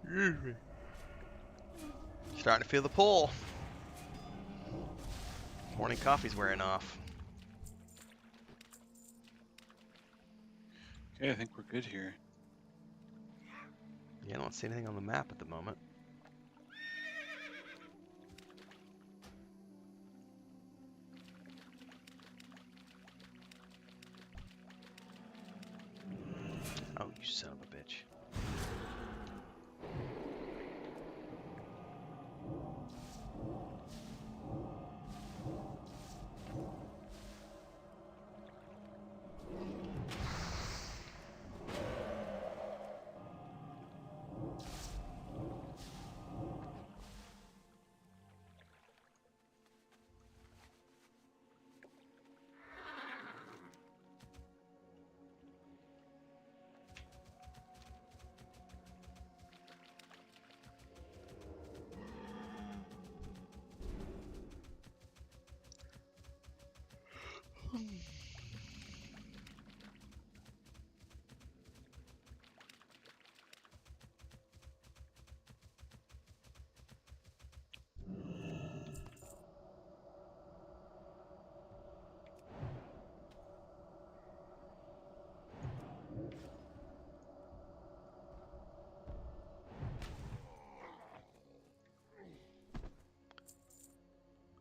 Excuse me. Starting to feel the pull. Morning coffee's wearing off. Okay, I think we're good here. Yeah, I don't see anything on the map at the moment. Oh, you son of a bitch.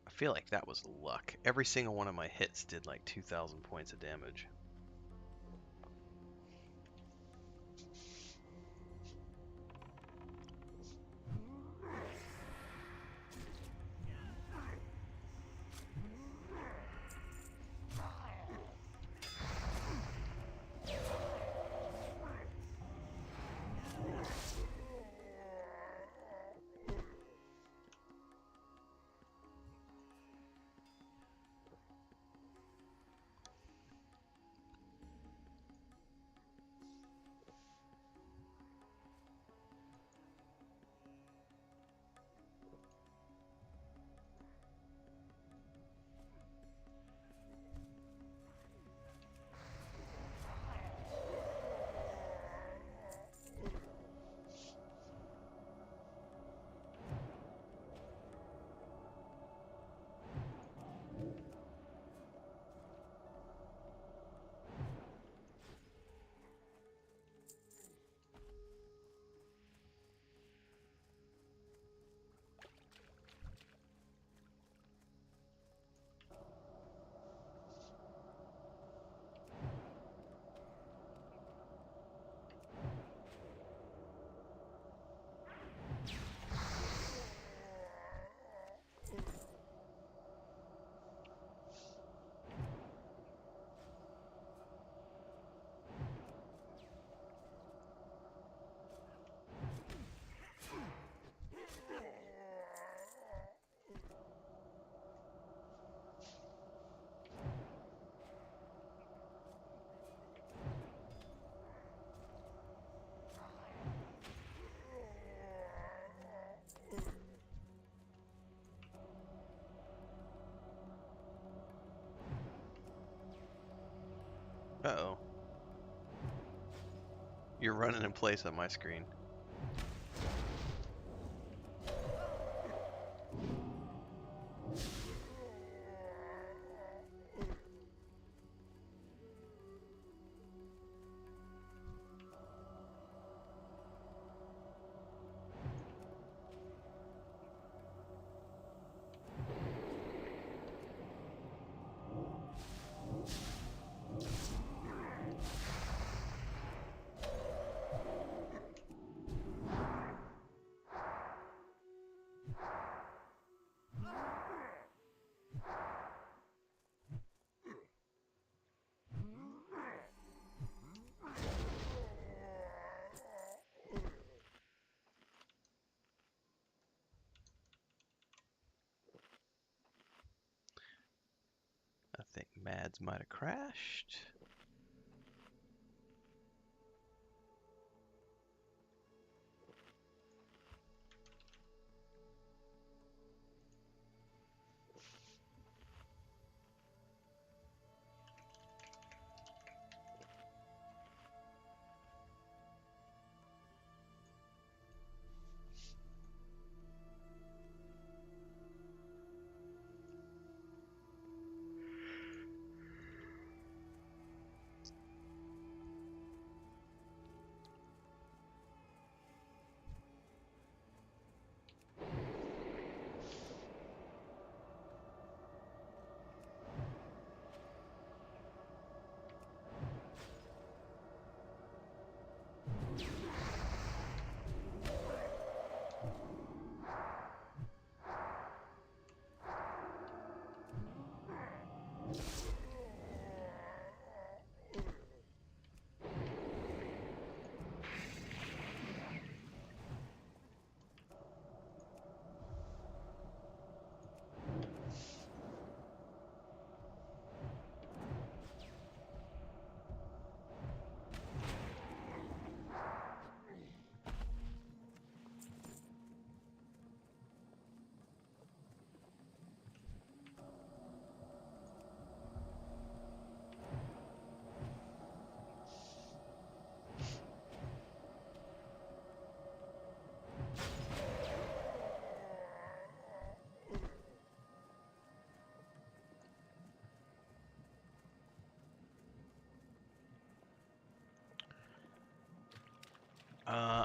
I feel like that was luck. Every single one of my hits did like 2,000 points of damage. Uh-oh. You're running in place on my screen. I think Mads might have crashed.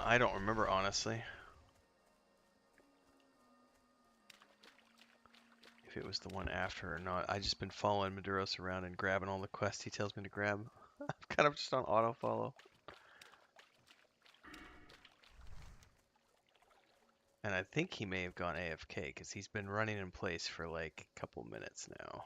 I don't remember, honestly. If it was the one after or not. I just been following Maduros around and grabbing all the quests he tells me to grab. I'm kind of just on auto follow. And I think he may have gone AFK because he's been running in place for like a couple minutes now.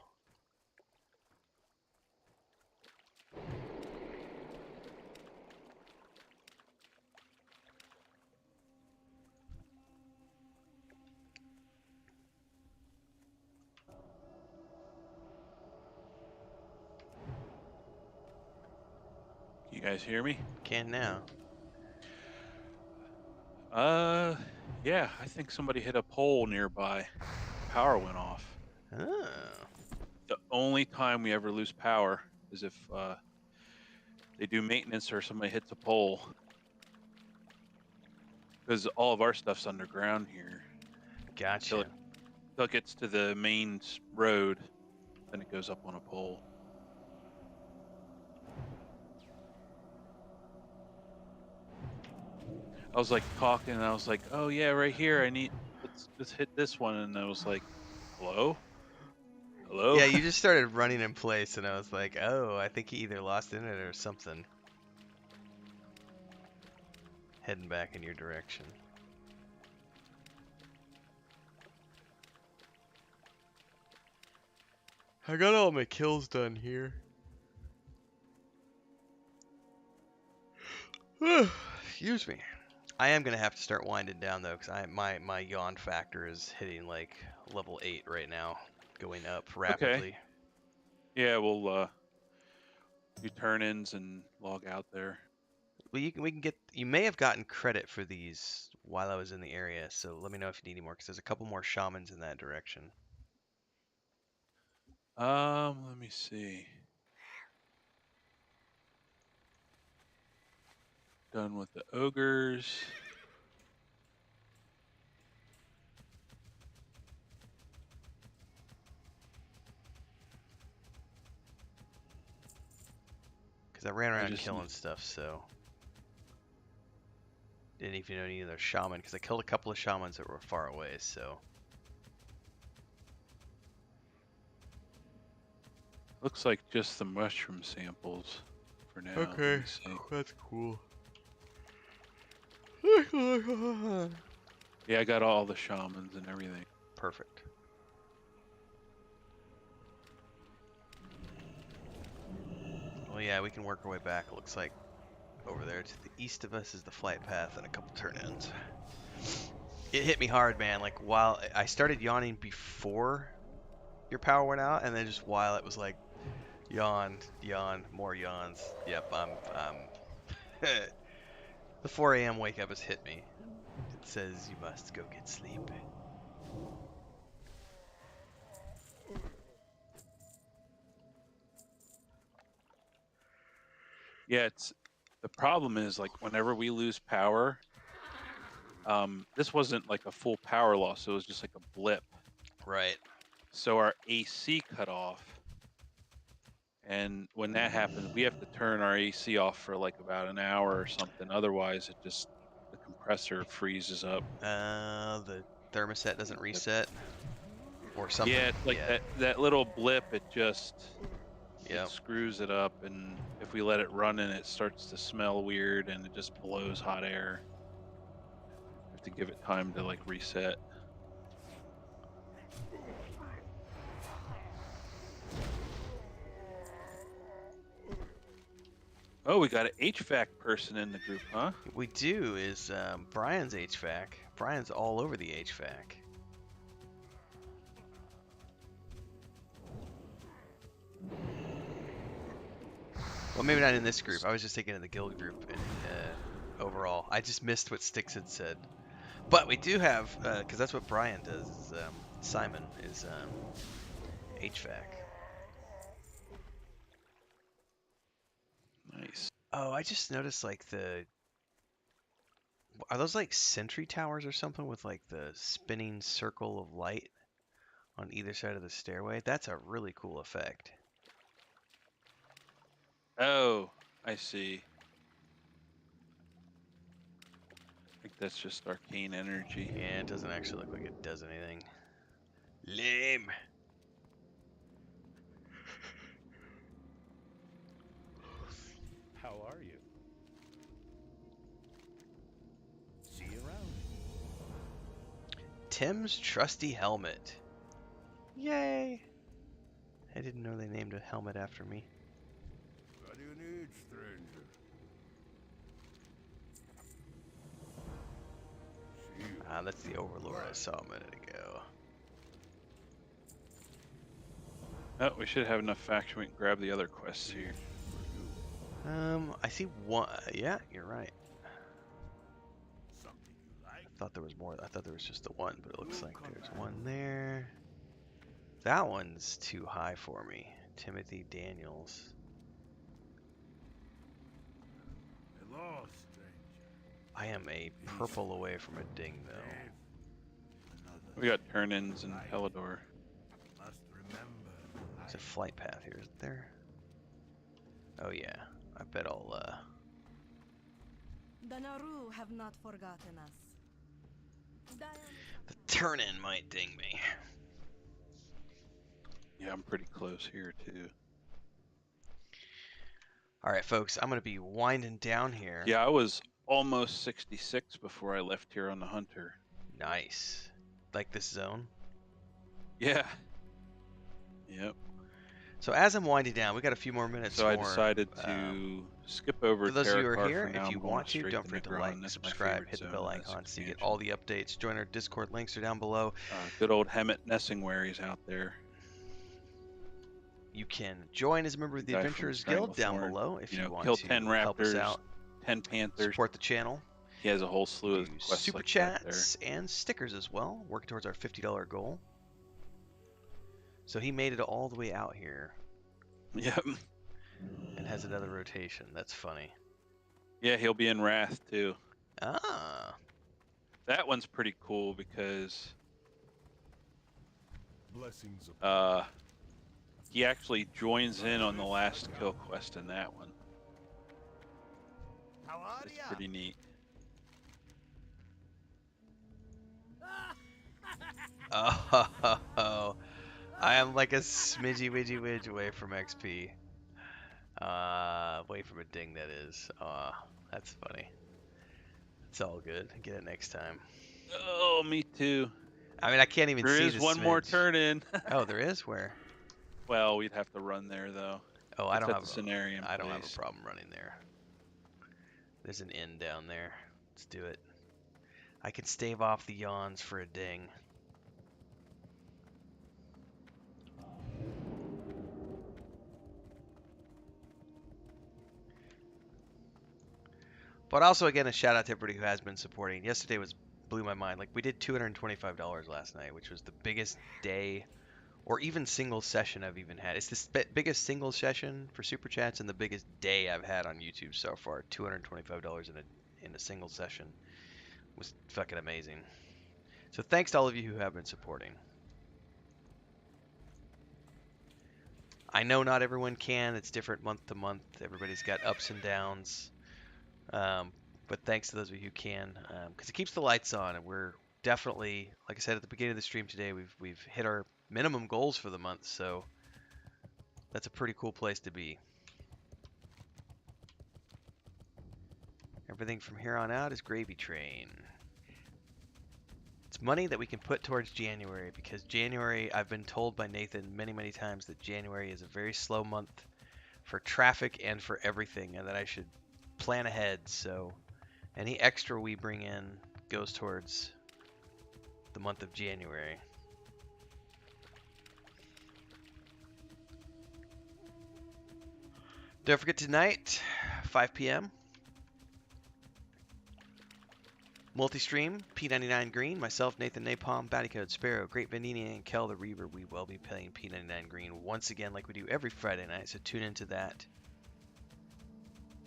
You guys hear me? Can now. Yeah, I think somebody hit a pole nearby. Power went off. Oh. The only time we ever lose power is if they do maintenance or somebody hits a pole. Because all of our stuff's underground here. Gotcha. Till it gets to the main road, then it goes up on a pole. I was like talking, and I was like, "Oh yeah, right here. Let's hit this one." And I was like, "Hello, hello." Yeah, you just started running in place, and I was like, oh, I think he either lost internet or something. Heading back in your direction. I got all my kills done here. Excuse me. I am gonna have to start winding down though, because my yawn factor is hitting like level 8 right now, going up rapidly. Yeah, we'll do turn-ins and log out there. Well, we can get. You may have gotten credit for these while I was in the area, so let me know if you need any more, because there's a couple more shamans in that direction. Let me see. Done with the ogres. Because I ran around just killing stuff, so didn't even know any of their shaman. Because I killed a couple of shamans that were far away, so. Looks like just the mushroom samples for now. Let Okay, me see. that's cool. Yeah, I got all the shamans and everything. Perfect. Well, yeah, we can work our way back. It looks like over there to the east of us is the flight path and a couple turn-ins. It hit me hard, man. Like, while I started yawning before your power went out, and then just while it was like, yawn, yawn, more yawns. Yep, I'm the 4 a.m. wake up has hit me. It says you must go get sleep. Yeah, it's the problem is like whenever we lose power, this wasn't like a full power loss, it was just like a blip. Right. So our AC cut off. And when that happens, we have to turn our AC off for like about an hour or something. Otherwise, the compressor freezes up. The thermostat doesn't reset or something. Yeah, it's like that little blip. It Yep. screws it up, and if we let it run and it starts to smell weird and it just blows hot air. We have to give it time to like reset. Oh, we got an HVAC person in the group, huh? We do is Brian's HVAC. Brian's all over the HVAC. Well, maybe not in this group. I was just thinking in the guild group and overall. I just missed what Styx had said. But we do have, because that's what Brian does, is, Simon is HVAC. Nice. Oh, I just noticed like are those like sentry towers or something with like the spinning circle of light on either side of the stairway? That's a really cool effect. Oh, I see. I think that's just arcane energy. Yeah, it doesn't actually look like it does anything. Lame. How are you? See you around. Tim's trusty helmet. Yay! I didn't know they named a helmet after me. What do you need, stranger? Ah, that's the Overlord I saw a minute ago. Oh, we should have enough faction. We can grab the other quests here. I see one. Yeah, you're right. Something you like? I thought there was more. I thought there was just the one, but it looks like there's one there. That one's too high for me. Timothy Daniels. Hello, stranger. I am a purple away from a ding, though. We got turn-ins and Pelador. Must remember. There's a flight path here, isn't there? Oh yeah. I bet I'll The Naru have not forgotten us. the turn-in might ding me. Yeah, I'm pretty close here too. All right, folks, I'm gonna be winding down here. Yeah, I was almost 66 before I left here on the Hunter. Nice. Like this zone. Yeah. Yep. So as I'm winding down, we got a few more minutes. So more. I decided to skip over For those of you who are Terracar here, for now. if you I'm going want to, straight don't forget to Negron. like, That's my subscribe, favorite hit the zone bell in this icon so you get expansion. all the updates. Join our Discord, links are down below. Good old Hemet Nessingwary's out there. You can join as a member of the Guy from Adventurers Guild down Stranglethorn. below if you want kill to 10 help us raptors, out, 10 panthers. support the channel. He has a whole slew of Do quests super like that there. chats and stickers as well, working towards our $50 goal. So he made it all the way out here Yep. and has another rotation. That's funny. Yeah, he'll be in Wrath too. Ah. That one's pretty cool because Blessings of he actually joins in on the last kill quest in that one. How are It's ya? pretty neat. Oh, I am like a smidgy widgy widge away from XP. Away from a ding, that is. That's funny. It's all good. Get it next time. Oh, me too. I mean, I can't even There see is the one more smidge. turn in. Oh, there is? Where? Well, we'd have to run there though. Oh, I It's don't at have the Cenarian I don't have a place. problem running there. There's an inn down there. Let's do it. I can stave off the yawns for a ding. But also, again, a shout out to everybody who has been supporting. Yesterday blew my mind. Like, we did $225 last night, which was the biggest day or even single session I've even had. It's the biggest single session for Super Chats and the biggest day I've had on YouTube so far. $225 in a single session. It was fucking amazing. So thanks to all of you who have been supporting. I know not everyone can. It's different month to month. Everybody's got ups and downs. But thanks to those of you who can, because it keeps the lights on, and we're definitely, like I said at the beginning of the stream today, we've hit our minimum goals for the month, so that's a pretty cool place to be. Everything from here on out is gravy train. It's money that we can put towards January, because January, I've been told by Nathan many, many times that January is a very slow month for traffic and for everything, and that I should plan ahead. So any extra we bring in goes towards the month of January. Don't forget tonight, 5 p.m. Multi-stream, P99 Green, myself, Nathan Napalm, Bounty Code Sparoh, Great Vanini, and Kel the Reaver. We will be playing P99 Green once again like we do every Friday night, so tune into that.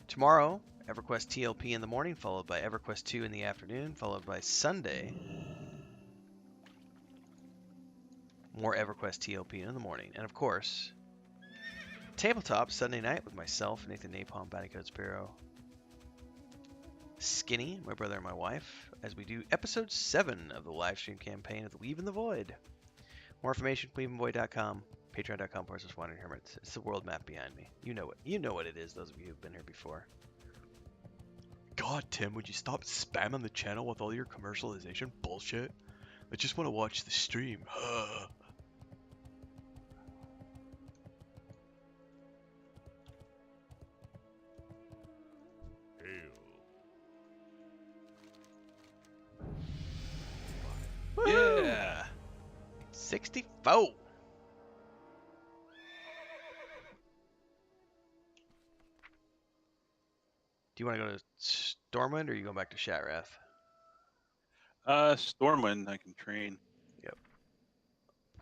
Tomorrow, EverQuest TLP in the morning, followed by EverQuest 2 in the afternoon, followed by Sunday, more EverQuest TLP in the morning. And of course, Tabletop Sunday night with myself, Nathan Napalm, Bounty Code Sparoh, Skinny, my brother and my wife, as we do episode 7 of the live stream campaign of The Weave in the Void. More information, weaveinthevoid.com, patreon.com/wandering-hermits. It's the world map behind me. You know what it is, those of you who've been here before. God, Tim, would you stop spamming the channel with all your commercialization bullshit? I just want to watch the stream. Yeah! 64! Do you want to go to Stormwind, or are you going back to Shatrath? Stormwind, I can train. Yep.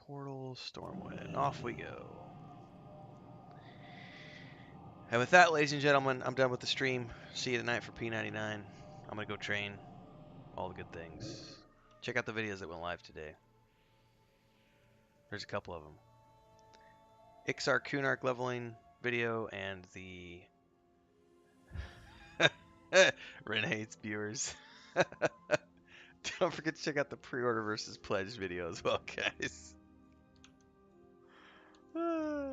Portal, Stormwind. Off we go. And with that, ladies and gentlemen, I'm done with the stream. See you tonight for P99. I'm going to go train. All the good things. Check out the videos that went live today. There's a couple of them. Ixar Kunark leveling video and the Renee's viewers. Don't forget to check out the pre-order versus pledge video as well, guys.